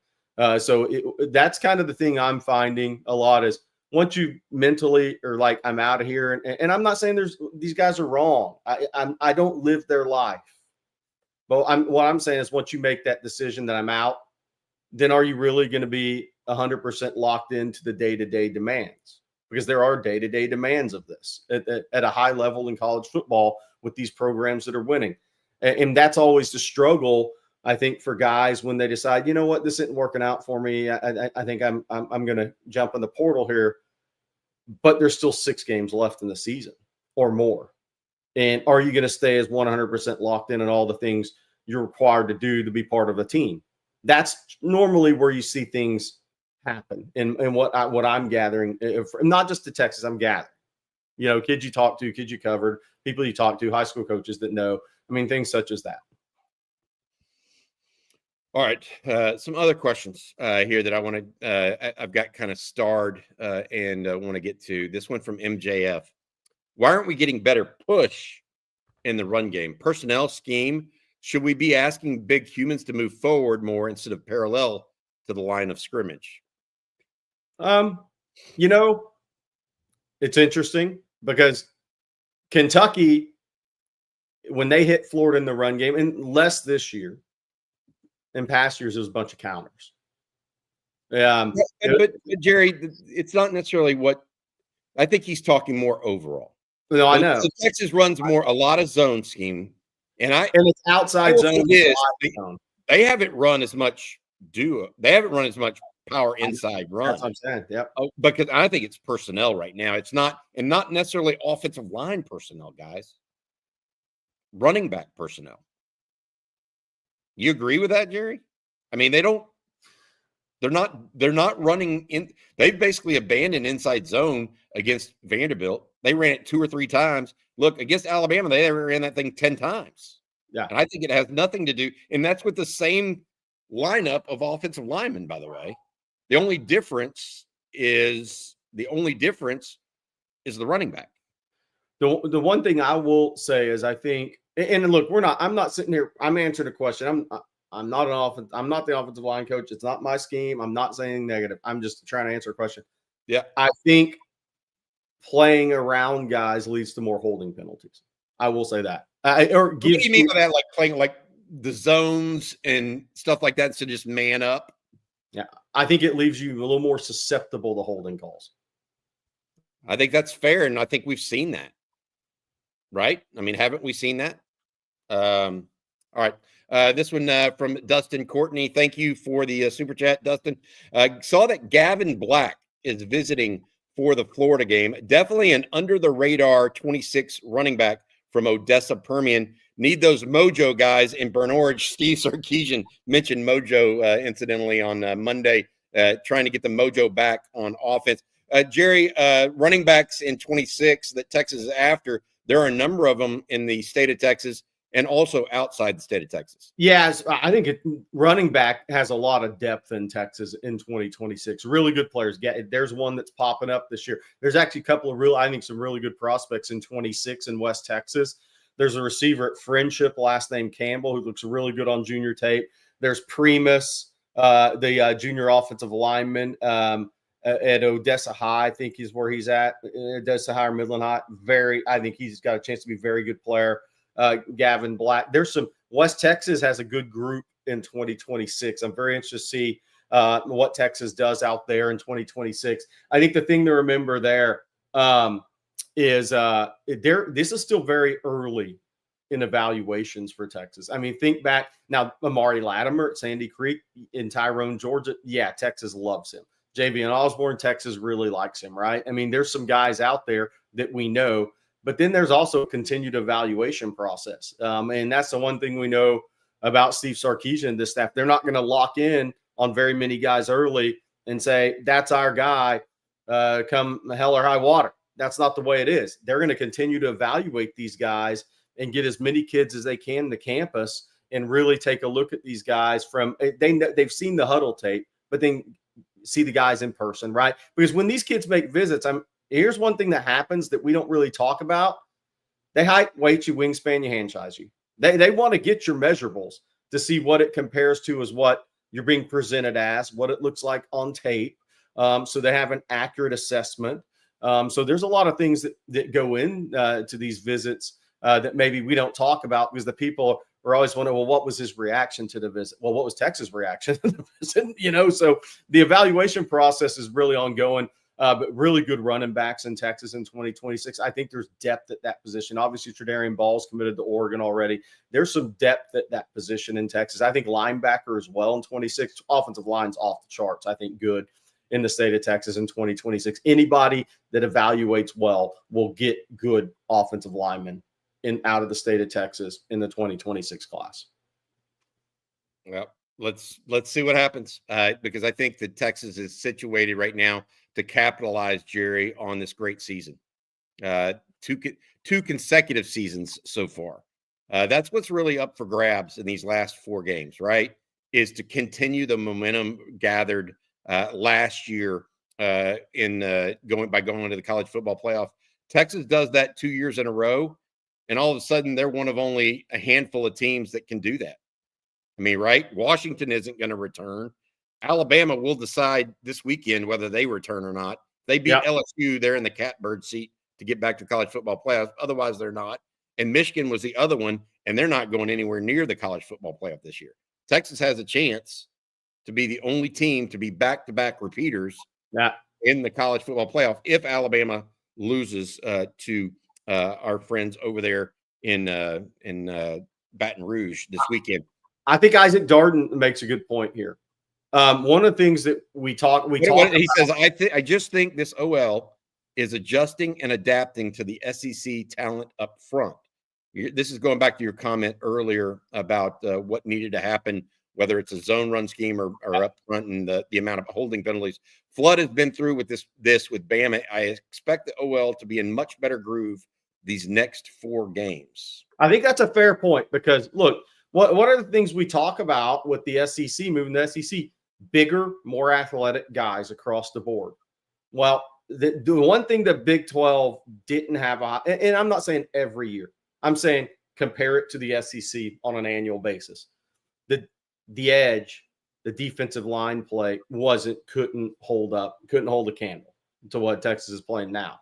So that's kind of the thing I'm finding a lot is once you mentally are like, I'm out of here, and I'm not saying these guys are wrong. I don't live their life. But what I'm saying is once you make that decision that I'm out, then are you really going to be 100% locked into the day-to-day demands? Because there are day-to-day demands of this at a high level in college football with these programs that are winning. And that's always the struggle, I think, for guys when they decide, you know what, this isn't working out for me. I think I'm going to jump in the portal here. But there's still 6 games left in the season or more. And are you going to stay as 100% locked in all the things you're required to do to be part of a team? That's normally where you see things happen. And what I'm gathering, not just to Texas, I'm gathering. You know, kids you talk to, kids you covered, people you talk to, high school coaches that know. I mean, things such as that. All right. Some other questions here that I want to, I've got kind of starred and want to get to. This one from MJF. Why aren't we getting better push in the run game? Personnel scheme. Should we be asking big humans to move forward more instead of parallel to the line of scrimmage? You know, it's interesting because Kentucky, when they hit Florida in the run game, and less this year, in past years, it was a bunch of counters. But Jerry, it's not necessarily what I think he's talking more overall. No, I know. So Texas runs more a lot of zone scheme, and it's outside zone. They haven't run as much They haven't run as much power inside run. That's what I'm saying. Yep. Because I think it's personnel right now. It's not necessarily offensive line personnel, guys. Running back personnel. You agree with that, Jerry? I mean, they're not running in. They've basically abandoned inside zone against Vanderbilt. They ran it 2 or 3 times. Look, against Alabama, they ran that thing 10 times. Yeah. And I think it has nothing to do, and that's with the same lineup of offensive linemen, by the way. The only difference is the running back. The one thing I will say is I think, and look, I'm not sitting here, I'm answering a question. I'm not the offensive line coach. It's not my scheme. I'm not saying negative. I'm just trying to answer a question. Yeah. I think playing around guys leads to more holding penalties. I will say that. Or What gives do you mean by that? Like playing like the zones and stuff like that, so just man up? Yeah. I think it leaves you a little more susceptible to holding calls. I think that's fair, and I think we've seen that. Right? I mean, haven't we seen that? All right. This one from Dustin Courtney. Thank you for the super chat, Dustin. Saw that Gavin Black is visiting for the Florida game. Definitely an under the radar 26 running back from Odessa Permian. Need those mojo guys in Burn Orange. Steve Sarkisian mentioned mojo incidentally on Monday, trying to get the mojo back on offense. Jerry, running backs in 26 that Texas is after. There are a number of them in the state of Texas and also outside the state of Texas. Yes, I think running back has a lot of depth in Texas in 2026. Really good players. There's one that's popping up this year. There's actually a couple of some really good prospects in 26 in West Texas. There's a receiver at Friendship, last name Campbell, who looks really good on junior tape. There's Primus, the junior offensive lineman at Odessa High, I think is where he's at. Odessa High or Midland High. I think he's got a chance to be a very good player. Gavin Black. West Texas has a good group in 2026. I'm very interested to see what Texas does out there in 2026. I think the thing to remember there is this is still very early in evaluations for Texas. I mean, think back now, Amari Latimer at Sandy Creek in Tyrone, Georgia. Yeah, Texas loves him. Javian Osborne, Texas really likes him, right? I mean, there's some guys out there that we know, but then there's also a continued evaluation process. And that's the one thing we know about Steve Sarkisian and this staff. They're not going to lock in on very many guys early and say, that's our guy, come hell or high water. That's not the way it is. They're going to continue to evaluate these guys and get as many kids as they can to campus and really take a look at these guys they've seen the huddle tape, but then see the guys in person, right? Because when these kids make visits, here's one thing that happens that we don't really talk about. They height, weight you, wingspan you, hand size you. They want to get your measurables to see what it compares to as what you're being presented as, what it looks like on tape. So they have an accurate assessment. So there's a lot of things that go in to these visits that maybe we don't talk about because the people are always wondering, well, what was his reaction to the visit? Well, what was Texas' reaction to the visit? So the evaluation process is really ongoing, but really good running backs in Texas in 2026. I think there's depth at that position. Obviously, Tredarian Ball's committed to Oregon already. There's some depth at that position in Texas. I think linebacker as well in 26. Offensive line's off the charts. I think good in the state of Texas in 2026. Anybody that evaluates well will get good offensive linemen out of the state of Texas in the 2026 class. Well, let's see what happens because I think that Texas is situated right now to capitalize, Jerry, on this great season. Two consecutive seasons so far. That's what's really up for grabs in these last 4 games, right? Is to continue the momentum gathered last year going into the college football playoff. Texas does that 2 years in a row. And all of a sudden, they're one of only a handful of teams that can do that. I mean, right? Washington isn't going to return. Alabama will decide this weekend whether they return or not. They beat LSU. They're in the catbird seat to get back to college football playoffs. Otherwise, they're not. And Michigan was the other one, and they're not going anywhere near the college football playoff this year. Texas has a chance to be the only team to be back-to-back repeaters in the college football playoff if Alabama loses to our friends over there in Baton Rouge this weekend. I think Isaac Darden makes a good point here. One of the things that we talk. He says, I just think this OL is adjusting and adapting to the SEC talent up front. This is going back to your comment earlier about what needed to happen, whether it's a zone run scheme or up front and the amount of holding penalties. Flood has been through with this with Bama. I expect the OL to be in much better groove these next 4 games. I think that's a fair point because look, what are the things we talk about with the SEC moving the SEC? bigger, more athletic guys across the board. Well, the one thing the Big 12 didn't have, and I'm not saying every year, I'm saying compare it to the SEC on an annual basis. The edge, the defensive line play couldn't hold a candle to what Texas is playing now.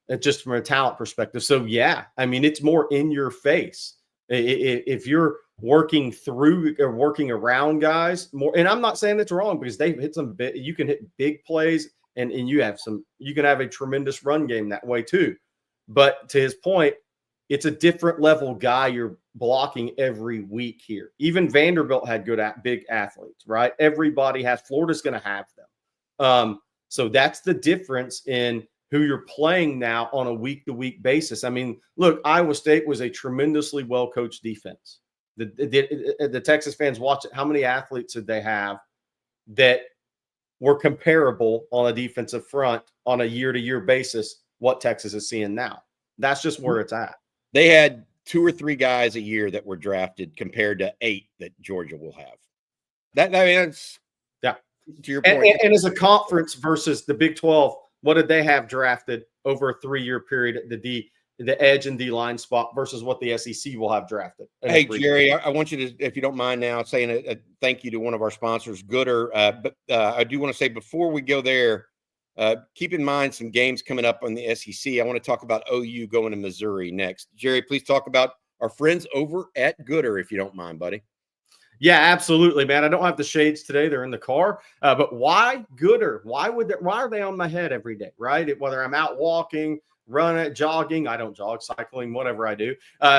It's just from a talent perspective. So yeah, I mean, it's more in your face. If you're working through or working around guys more, and I'm not saying it's wrong because they've hit some big, you can hit big plays and you can have a tremendous run game that way too. But to his point, it's a different level guy you're blocking every week here. Even Vanderbilt had big athletes, right? Everybody has. Florida's going to have them. So that's the difference in who you're playing now on a week-to-week basis. I mean, look, Iowa State was a tremendously well-coached defense. The Texas fans watch it. How many athletes did they have that were comparable on a defensive front on a year-to-year basis what Texas is seeing now? That's just where it's at. They had 2 or 3 guys a year that were drafted compared to 8 that Georgia will have. That's to your point. And as a conference versus the Big 12, what did they have drafted over a 3-year period at the edge and D line spot versus what the SEC will have drafted? Hey, Jerry, I want you to, if you don't mind now, saying a thank you to one of our sponsors, Gooder. But I do want to say before we go there, keep in mind some games coming up on the SEC. I want to talk about OU going to Missouri next. Jerry, please talk about our friends over at Gooder, if you don't mind, buddy. Yeah, absolutely, man. I don't have the shades today; they're in the car. But why Gooder? Why are they on my head every day? Right? Whether I'm out walking, running, jogging, I don't jog, cycling, whatever I do.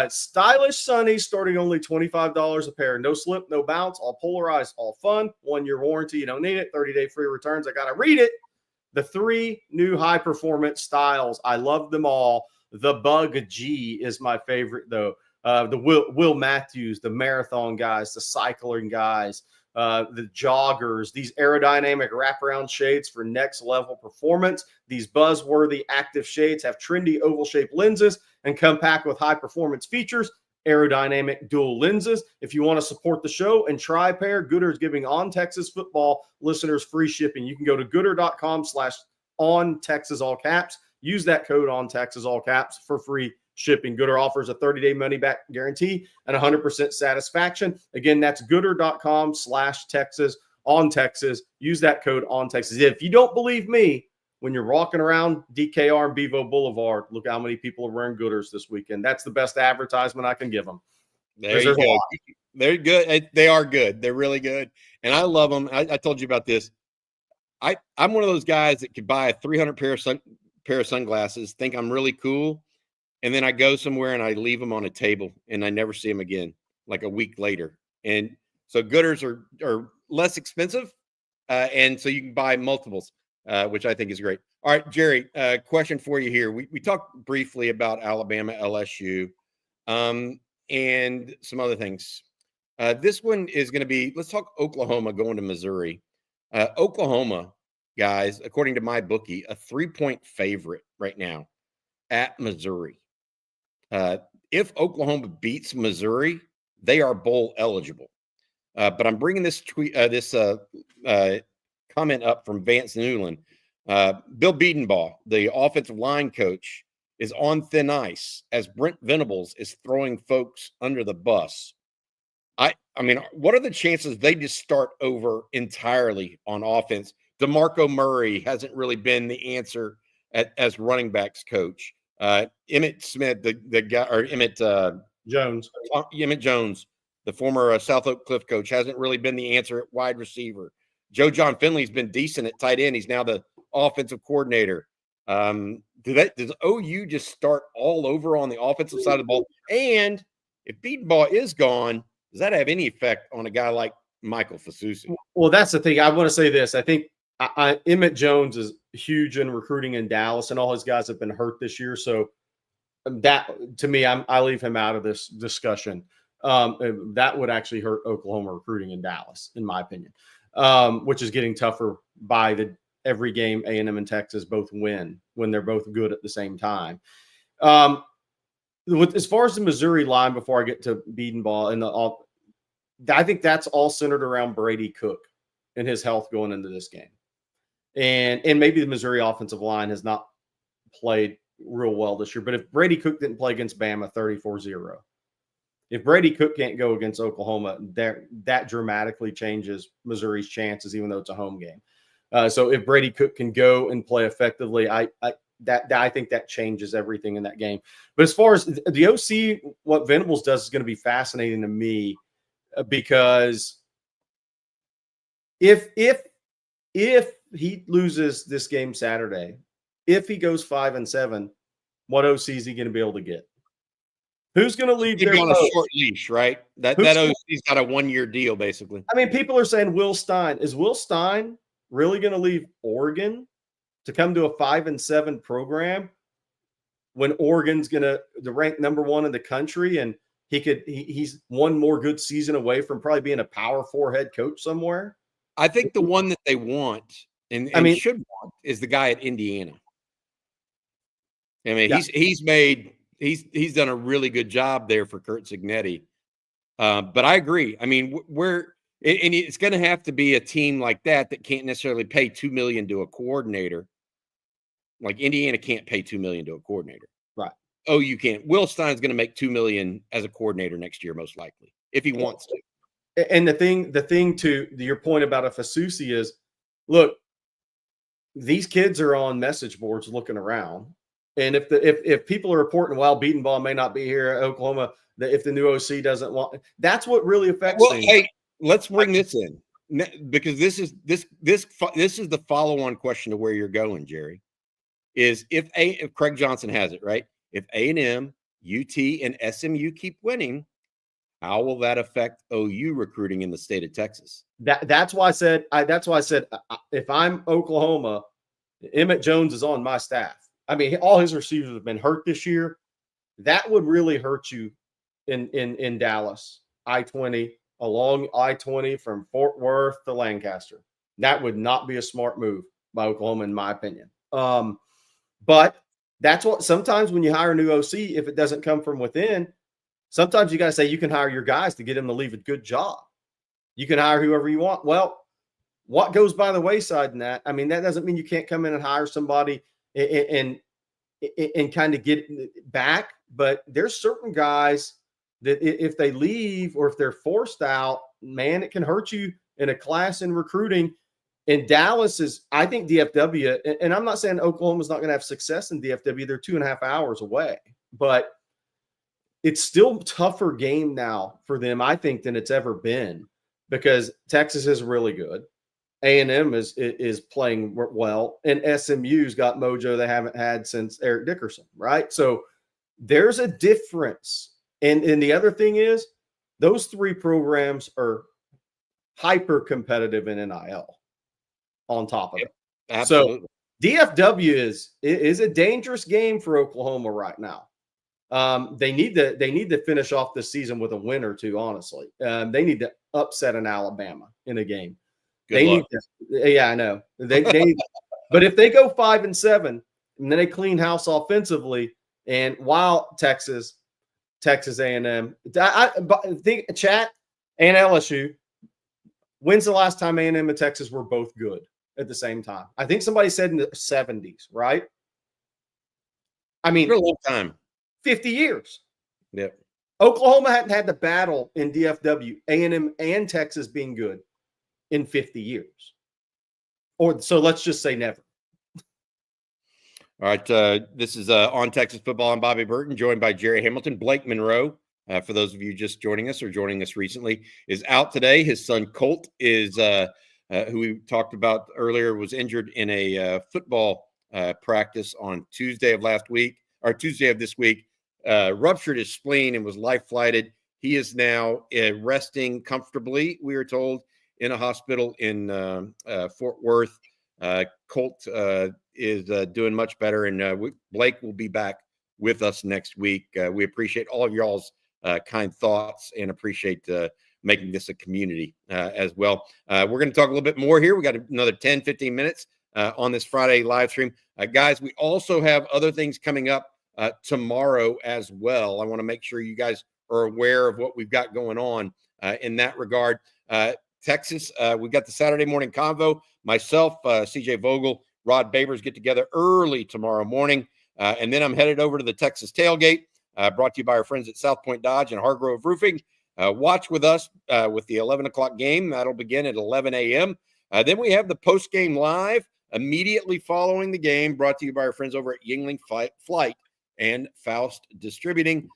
Stylish sunnies starting only $25 a pair. No slip, no bounce, all polarized, all fun. 1-year warranty. You don't need it. 30-day free returns. I gotta read it. The 3 new high-performance styles. I love them all. The Bug G is my favorite, though. The Will Matthews, the marathon guys, the cycling guys, the joggers, these aerodynamic wraparound shades for next level performance. These buzzworthy active shades have trendy oval shaped lenses and come packed with high performance features. Aerodynamic dual lenses. If you want to support the show and try a pair, Gooder is giving On Texas Football listeners free shipping. You can go to gooder.com/on Texas all caps. Use that code On Texas all caps for free shipping. Gooder offers a 30-day money-back guarantee and 100% satisfaction. Again, that's gooder.com/Texas on Texas. Use that code On Texas. If you don't believe me, when you're walking around DKR and Bevo Boulevard, look how many people are wearing Gooders this weekend. That's the best advertisement I can give them. There you go. They're good. They are good. They're really good. And I love them. I told you about this. I'm one of those guys that could buy a 300 pair of sunglasses, think I'm really cool, and then I go somewhere and I leave them on a table and I never see them again, like a week later. And so Gooders are less expensive, and so you can buy multiples, which I think is great. All right, Jerry, question for you here. We talked briefly about Alabama, LSU, and some other things. This one is going to be, let's talk Oklahoma going to Missouri. Oklahoma, guys, according to my bookie, a 3-point favorite right now at Missouri. If Oklahoma beats Missouri, they are bowl eligible. But I'm bringing this comment up from Vance Newland. Bill Bedenbaugh, the offensive line coach, is on thin ice as Brent Venables is throwing folks under the bus. I mean, what are the chances they just start over entirely on offense? DeMarco Murray hasn't really been the answer as running backs coach. Emmett Smith, the guy, or Emmett Jones, the former South Oak Cliff coach, hasn't really been the answer at wide receiver. Joe John Finley's been decent at tight end. He's now the offensive coordinator. Does OU just start all over on the offensive side of the ball? And if Bedenbaugh is gone, does that have any effect on a guy like Michael Fasusi? Well, that's the thing. I want to say this. I think Emmett Jones is huge in recruiting in Dallas, and all his guys have been hurt this year. So that, to me, I leave him out of this discussion. That would actually hurt Oklahoma recruiting in Dallas, in my opinion, which is getting tougher by every game A&M and Texas both win when they're both good at the same time. As far as the Missouri line, before I get to Bedenbaugh, I think that's all centered around Brady Cook in his health going into this game. And maybe the Missouri offensive line has not played real well this year. But if Brady Cook didn't play against Bama 34-0, if Brady Cook can't go against Oklahoma, that dramatically changes Missouri's chances, even though it's a home game. So if Brady Cook can go and play effectively, I think that changes everything in that game. But as far as the OC, what Venables does is going to be fascinating to me, because if he loses this game Saturday, if he goes 5-7, what OC is he going to be able to get? Who's going to leave their on a short leash, right? That OC's got a 1-year deal, basically. I mean, people are saying Will Stein. Is Will Stein really going to leave Oregon to come to a 5-7 program when Oregon's going to rank number 1 in the country, and he's one more good season away from probably being a Power 4 head coach somewhere? I think the one that they want and should want is the guy at Indiana. I mean, he's done a really good job there for Curt Cignetti. But I agree. I mean, it's going to have to be a team like that can't necessarily pay $2 million to a coordinator. Like Indiana can't pay $2 million to a coordinator. Right. Oh, you can't. Will Stein's going to make $2 million as a coordinator next year, most likely, if he wants to. And the thing to your point about a Fasusi is, look, these kids are on message boards looking around. And if people are reporting, well, Beaton Ball may not be here at Oklahoma, that if the new OC doesn't want, that's what really affects things. Hey, let's bring this in, because this is the follow-on question to where you're going, Jerry. Is if Craig Johnson has it right, if A&M, UT, and SMU keep winning, how will that affect OU recruiting in the state of Texas? That's why I said if I'm Oklahoma, Emmett Jones is on my staff. I mean, all his receivers have been hurt this year. That would really hurt you in Dallas, I-20, along I-20 from Fort Worth to Lancaster. That would not be a smart move by Oklahoma, in my opinion. But that's what sometimes when you hire a new OC, if it doesn't come from within, sometimes you got to say you can hire your guys to get them to leave a good job. You can hire whoever you want. Well, what goes by the wayside in that? I mean, that doesn't mean you can't come in and hire somebody and kind of get back. But there's certain guys that if they leave or if they're forced out, man, it can hurt you in a class in recruiting. And Dallas is, I think DFW, and I'm not saying Oklahoma's not going to have success in DFW. They're 2.5 hours away, but it's still a tougher game now for them, I think, than it's ever been, because Texas is really good. A&M is playing well, and SMU's got mojo they haven't had since Eric Dickerson, right? So there's a difference. And the other thing is, those 3 programs are hyper competitive in NIL on top of it. Absolutely. So DFW is a dangerous game for Oklahoma right now. They need to finish off this season with a win or two, honestly. They need to upset an Alabama in a game. Need to, yeah, I know. They but if they go 5-7 and then they clean house offensively, and while Texas A&M, I think chat and LSU, when's the last time A&M and Texas were both good at the same time? I think somebody said in the 70s, right? I mean, for a long time. 50 years. Yep. Oklahoma hadn't had the battle in DFW, A&M and Texas being good in 50 years. Or so let's just say never. All right. This is On Texas Football. I'm Bobby Burton, joined by Jerry Hamilton. Blake Monroe, for those of you just joining us or joining us recently, is out today. His son Colt is, who we talked about earlier, was injured in a football practice on Tuesday of this week. Ruptured his spleen and was life flighted. He is now resting comfortably, we are told, in a hospital in Fort Worth. Colt is doing much better, and Blake will be back with us next week. We appreciate all of y'all's kind thoughts and appreciate making this a community as well. We're going to talk a little bit more here. We got another 10, 15 minutes on this Friday live stream. Guys, we also have other things coming up tomorrow as well. I want to make sure you guys are aware of what we've got going on in that regard. Texas. We've got the Saturday morning convo. Myself, CJ Vogel, Rod Babers get together early tomorrow morning. And then I'm headed over to the Texas tailgate, brought to you by our friends at South Point Dodge and Hargrove Roofing. Watch with us with the 11 o'clock game. That'll begin at 11 a.m. Then we have the post-game live immediately following the game, brought to you by our friends over at Yingling Flight and Faust Distributing.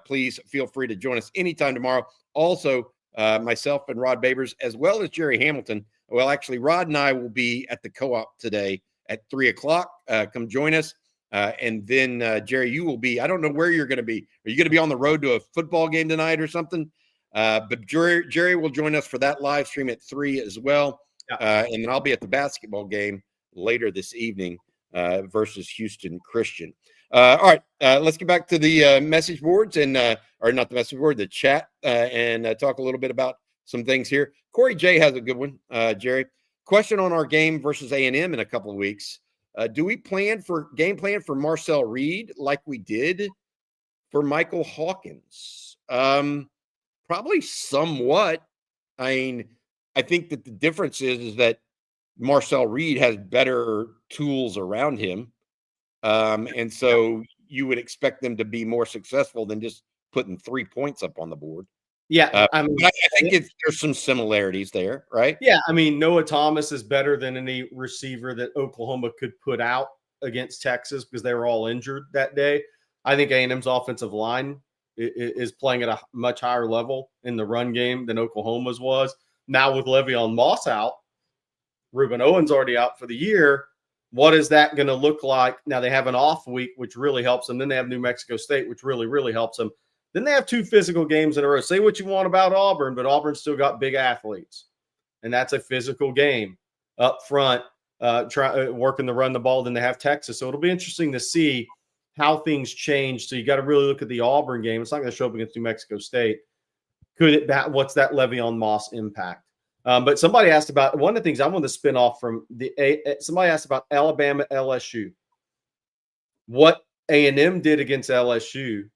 Please feel free to join us anytime tomorrow. Also, myself and Rod Babers, as well as Jerry Hamilton. Well, actually, Rod and I will be at the co-op today at 3 o'clock. Come join us. And then, Jerry, you will be, I don't know where you're going to be. Are you going to be on the road to a football game tonight or something? But Jerry will join us for that live stream at 3 as well. Yeah. And then I'll be at the basketball game later this evening versus Houston Christian. All right, let's get back to the message boards and, or not the message board, the chat, and talk a little bit about some things here. Corey J has a good one, Jerry. Question on our game versus A&M in a couple of weeks. Do we game plan for Marcel Reed like we did for Michael Hawkins? Probably somewhat. I mean, I think that the difference is that Marcel Reed has better tools around him. And so you would expect them to be more successful than just putting 3 points up on the board. Yeah. I think there's some similarities there, right? Yeah. I mean, Noah Thomas is better than any receiver that Oklahoma could put out against Texas because they were all injured that day. I think A&M's offensive line is playing at a much higher level in the run game than Oklahoma's was. Now with Le'Veon Moss out, Reuben Owens already out for the year. What is that going to look like? Now they have an off week, which really helps them. Then they have New Mexico State, which really, really helps them. Then they have 2 physical games in a row. Say what you want about Auburn, but Auburn's still got big athletes. And that's a physical game up front, working to run the ball. Then they have Texas. So it'll be interesting to see how things change. So you got to really look at the Auburn game. It's not going to show up against New Mexico State. What's that Le'Veon Moss impact? But somebody asked about one of the things I want to spin off from somebody asked about Alabama LSU. What A&M did against LSU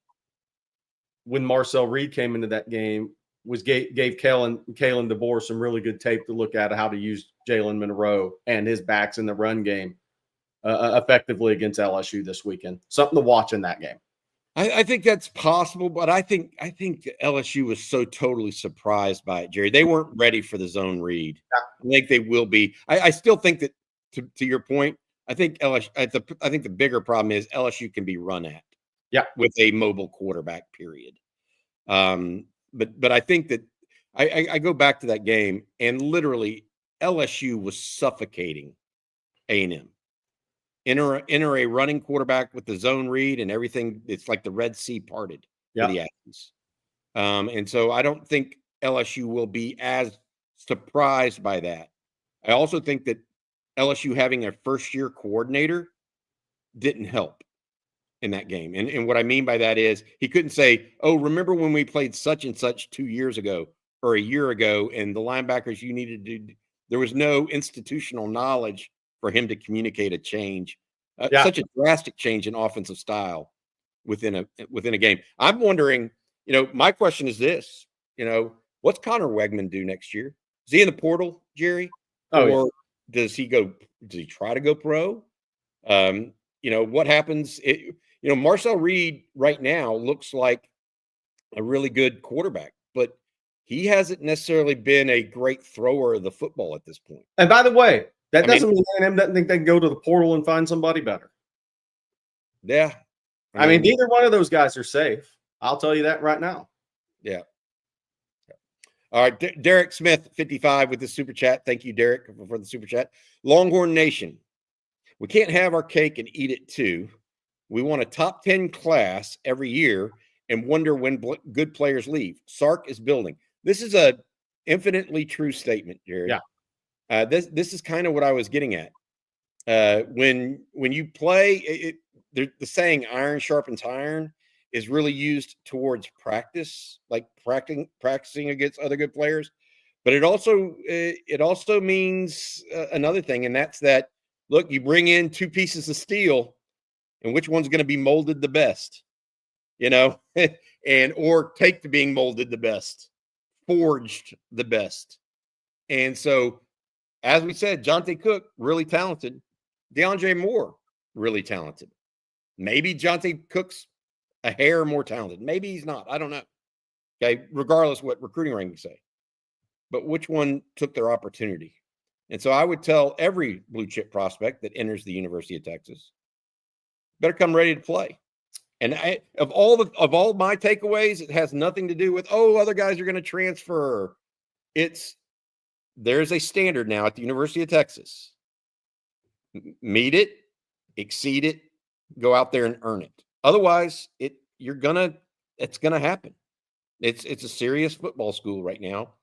when Marcel Reed came into that game was gave Kalen DeBoer some really good tape to look at how to use Jalen Monroe and his backs in the run game effectively against LSU this weekend. Something to watch in that game. I think that's possible, but I think LSU was so totally surprised by it, Jerry. They weren't ready for the zone read. I think they will be. I still think that to your point, I think LSU. I think the bigger problem is LSU can be run at. Yeah, with a mobile quarterback. Period. But I think that I go back to that game and literally LSU was suffocating A&M. Enter a running quarterback with the zone read and everything. It's like the Red Sea parted for the Aggies. And so I don't think LSU will be as surprised by that. I also think that LSU having a first-year coordinator didn't help in that game. And what I mean by that is he couldn't say, oh, remember when we played such and such 2 years ago or a year ago and the linebackers you needed to do. There was no institutional knowledge for him to communicate a change, such a drastic change in offensive style within a game. I'm wondering, my question is this, what's Connor Wegman do next year? Is he in the portal, Jerry? Or does he try to go pro? What happens? Marcel Reed right now looks like a really good quarterback, but he hasn't necessarily been a great thrower of the football at this point. And by the way, that doesn't mean A&M doesn't think they can go to the portal and find somebody better. Yeah. I mean, neither one of those guys are safe. I'll tell you that right now. Yeah. All right. Derek Smith, 55 with the super chat. Thank you, Derek, for the super chat. Longhorn Nation. We can't have our cake and eat it too. We want a top 10 class every year and wonder when good players leave. Sark is building. This is a infinitely true statement, Jerry. Yeah. This is kind of what I was getting at. When you play, the saying "iron sharpens iron" is really used towards practice, like practicing against other good players. But it also means another thing, and that's that. Look, you bring in 2 pieces of steel, and which one's going to be molded the best? Or take to being molded the best, forged the best. And so, as we said, Johntay Cook, really talented. DeAndre Moore, really talented. Maybe Johntay Cook's a hair more talented. Maybe he's not. I don't know. Okay, regardless what recruiting rankings say. But which one took their opportunity? And so I would tell every blue chip prospect that enters the University of Texas, better come ready to play. And of all my takeaways, it has nothing to do with, other guys are going to transfer. There's a standard now at the University of Texas. Meet it, exceed it, go out there and earn it. Otherwise, it's gonna happen. It's a serious football school right now.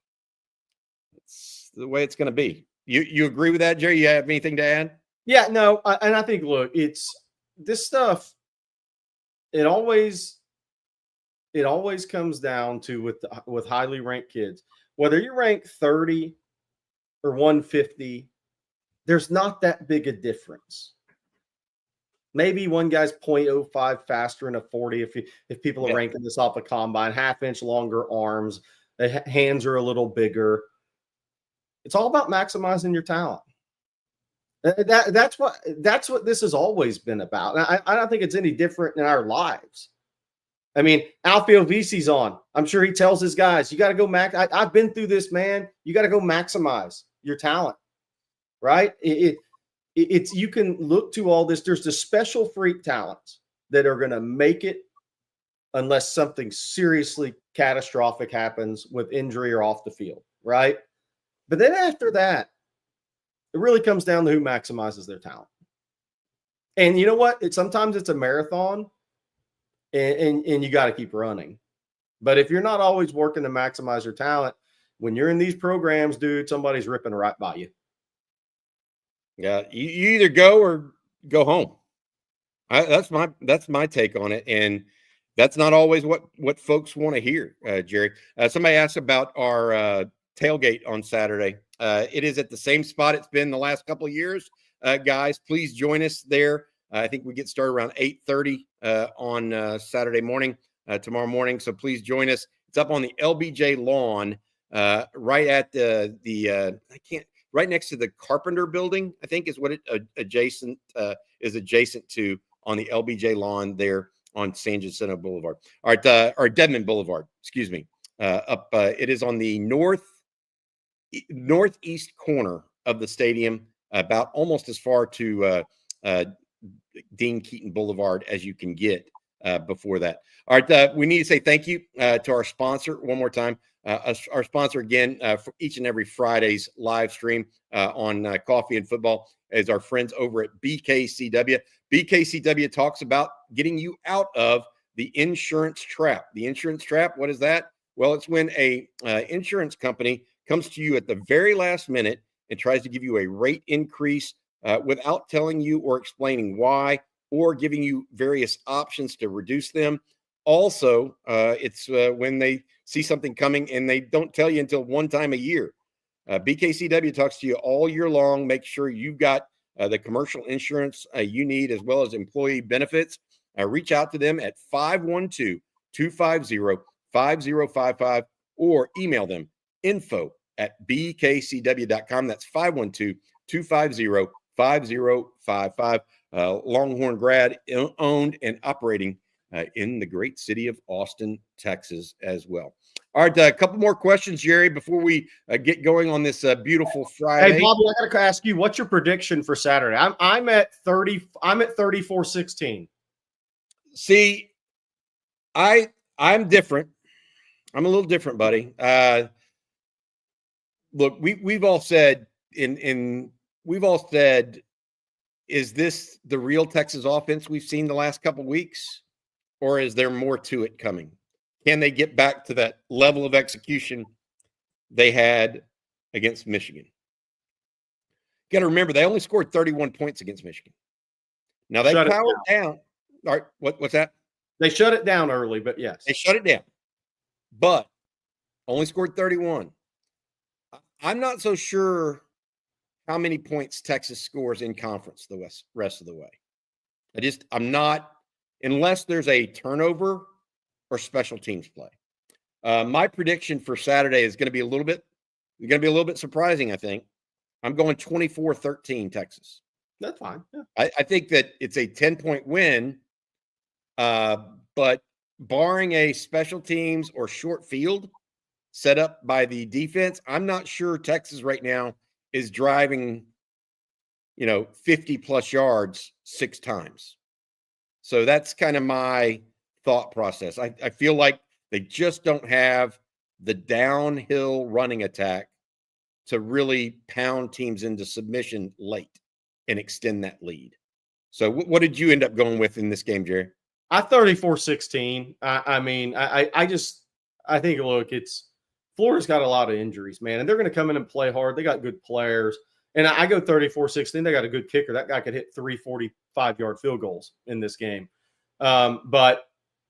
It's the way it's going to be. You agree with that, Jerry? You have anything to add? Yeah, no, and I think, look, it's this stuff. It always comes down to with highly ranked kids, whether you rank 30 or 150, there's not that big a difference. Maybe one guy's 0.05 faster in a 40 if people are ranking this off a combine, half-inch longer arms, the hands are a little bigger. It's all about maximizing your talent. That's what this has always been about. And I don't think it's any different in our lives. I mean, outfield VC's on. I'm sure he tells his guys, you got to go max. I've been through this, man. You got to go maximize your talent, right? It's you can look to all this. There's the special freak talents that are going to make it unless something seriously catastrophic happens with injury or off the field, right? But then after that, it really comes down to who maximizes their talent. And you know what? Sometimes it's a marathon, and you got to keep running. But if you're not always working to maximize your talent, when you're in these programs, dude, somebody's ripping right by you. Yeah, you either go or go home. That's my take on it, and that's not always what folks want to hear, Jerry. Somebody asked about our tailgate on Saturday. It is at the same spot it's been the last couple of years. Guys, please join us there. I think we get started around 8:30 on Saturday morning, tomorrow morning. So please join us. It's up on the LBJ lawn, right at right next to the Carpenter Building, I think is what it adjacent to on the LBJ lawn there on San Jacinto Boulevard. All right, or Dedmon Boulevard, excuse me. It is on the northeast corner of the stadium, about almost as far to Dean Keaton Boulevard as you can get before that. All right, we need to say thank you to our sponsor one more time. Our sponsor again for each and every Friday's live stream on Coffee and Football is our friends over at BKCW. BKCW talks about getting you out of the insurance trap. The insurance trap, what is that? Well, it's when a insurance company comes to you at the very last minute and tries to give you a rate increase without telling you or explaining why, or giving you various options to reduce them. Also, it's when they see something coming and they don't tell you until one time a year. BKCW talks to you all year long. Make sure you've got the commercial insurance you need, as well as employee benefits. Reach out to them at 512-250-5055 or email them info@bkcw.com. That's 512-250-5055. Longhorn grad, owned and operating in the great city of Austin, Texas as well. All right, a couple more questions, Jerry, before we get going on this beautiful Friday. Hey, Bobby, I got to ask you, what's your prediction for Saturday? I'm at 30. I'm at 34-16. See, I'm different. I'm a little different, buddy. Look, we've all said is this the real Texas offense we've seen the last couple of weeks, or is there more to it coming? Can they get back to that level of execution they had against Michigan? Got to remember, they only scored 31 points against Michigan. Now they powered down. All right, what's that? They shut it down early, but yes. They shut it down, but only scored 31. I'm not so sure how many points Texas scores in conference the rest of the way. I'm not, unless there's a turnover or special teams play. My prediction for Saturday is going to be a little bit It's going to be a little bit surprising, I think. I'm going 24-13 Texas. That's fine. Yeah. I think that it's a 10-point win, but barring a special teams or short field set up by the defense, I'm not sure Texas right now is driving, 50 plus yards 6 times. So that's kind of my thought process. I feel like they just don't have the downhill running attack to really pound teams into submission late and extend that lead. So what did you end up going with in this game, Jerry? I 34-16. I think, look, Florida's got a lot of injuries, man, and they're going to come in and play hard. They got good players. And I go 34-16. They got a good kicker. That guy could hit 3 45-yard field goals in this game. But,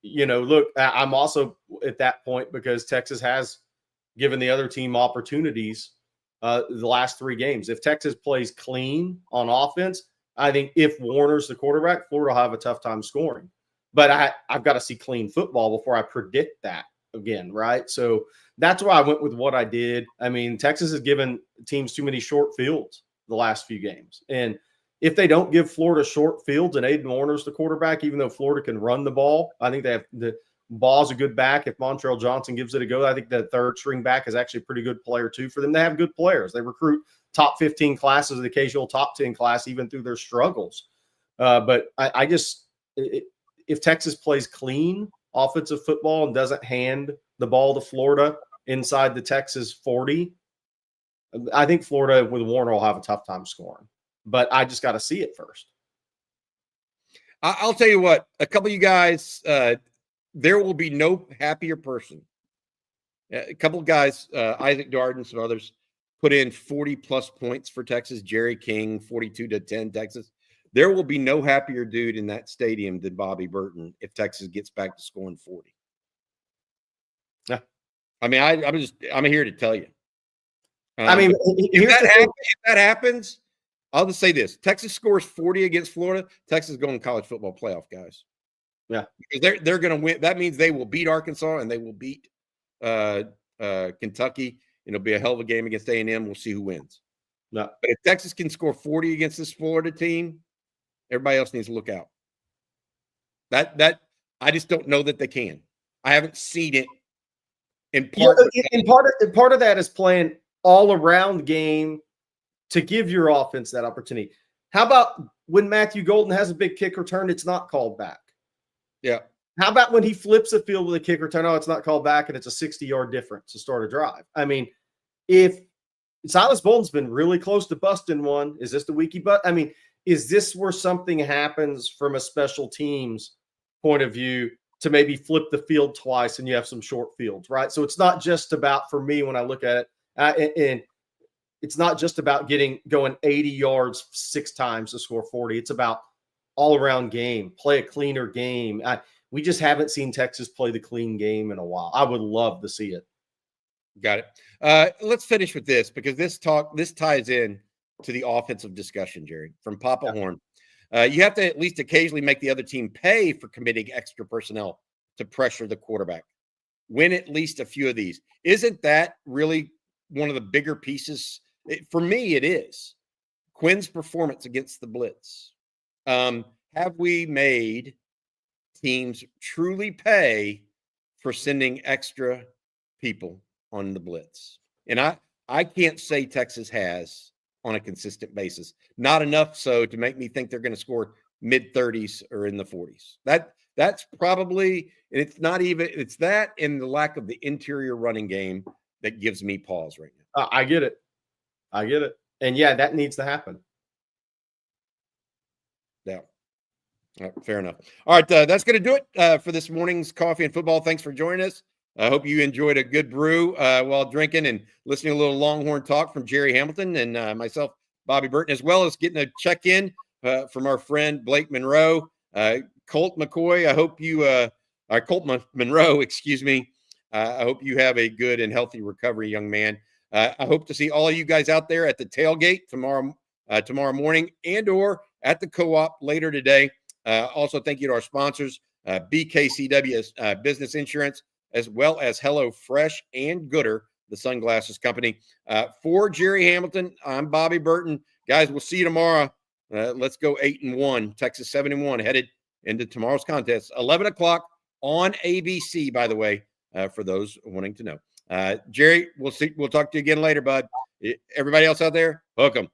look, I'm also at that point because Texas has given the other team opportunities the last 3 games. If Texas plays clean on offense, I think if Warner's the quarterback, Florida will have a tough time scoring. But I've got to see clean football before I predict that again, right? So that's why I went with what I did. I mean, Texas has given teams too many short fields the last few games. And if they don't give Florida short fields and Aiden Warner's the quarterback, even though Florida can run the ball, I think they have the ball's a good back. If Montrell Johnson gives it a go, I think the third string back is actually a pretty good player too for them. They have good players. They recruit top 15 classes, the occasional top 10 class, even through their struggles. But if Texas plays clean offensive football and doesn't hand the ball to Florida inside the Texas 40, I think Florida with Warner will have a tough time scoring. But I just got to see it first. I'll tell you what, a couple of you guys, there will be no happier person. A couple of guys, Isaac Darden, some others, put in 40-plus points for Texas. Jerry King, 42-10 Texas. There will be no happier dude in that stadium than Bobby Burton if Texas gets back to scoring 40. Yeah. I mean, I'm here to tell you. If that happens, I'll just say this. Texas scores 40 against Florida. Texas is going to college football playoff, guys. Yeah. Because they're going to win. That means they will beat Arkansas and they will beat Kentucky. It'll be a hell of a game against A&M. We'll see who wins. No. But if Texas can score 40 against this Florida team, everybody else needs to look out. That I just don't know that they can. I haven't seen it. Part of that is playing all around game to give your offense that opportunity. How about when Matthew Golden has a big kick return, it's not called back? Yeah. How about when he flips the field with a kick return? Oh, it's not called back, and it's a 60-yard difference to start a drive. I mean, if Silas Bolden's been really close to busting one, is this the week he I mean, is this where something happens from a special teams point of view to maybe flip the field twice and you have some short fields, right? So it's not just about, for me, when I look at it, and it's not just about going 80 yards 6 times to score 40. It's about all-around game, play a cleaner game. We just haven't seen Texas play the clean game in a while. I would love to see it. Got it. Let's finish with this because this ties in to the offensive discussion, Jerry, from Papa Horn. You have to at least occasionally make the other team pay for committing extra personnel to pressure the quarterback. Win at least a few of these. Isn't that really one of the bigger pieces? For me, it is. Quinn's performance against the blitz. Have we made teams truly pay for sending extra people on the blitz? And I can't say Texas has on a consistent basis. Not enough so to make me think they're going to score mid-30s or in the 40s. That's probably, and it's that and the lack of the interior running game that gives me pause right now. I get it. And yeah, that needs to happen. Yeah. All right, fair enough. All right, that's going to do it for this morning's Coffee and Football. Thanks for joining us. I hope you enjoyed a good brew while drinking and listening to a little Longhorn talk from Jerry Hamilton and myself, Bobby Burton, as well as getting a check-in from our friend Blake Monroe. Colt McCoy, I hope you Colt Monroe, excuse me. I hope you have a good and healthy recovery, young man. I hope to see all of you guys out there at the tailgate tomorrow morning and or at the co-op later today. Also, thank you to our sponsors, BKCW Business Insurance, as well as Hello Fresh and Gooder the Sunglasses Company. For Jerry Hamilton, I'm Bobby Burton. Guys, we'll see you tomorrow. Let's go 8-1. Texas 7-1 headed into tomorrow's contest. 11 o'clock on ABC, by the way, for those wanting to know. Jerry, we'll talk to you again later, bud. Everybody else out there, hook 'em.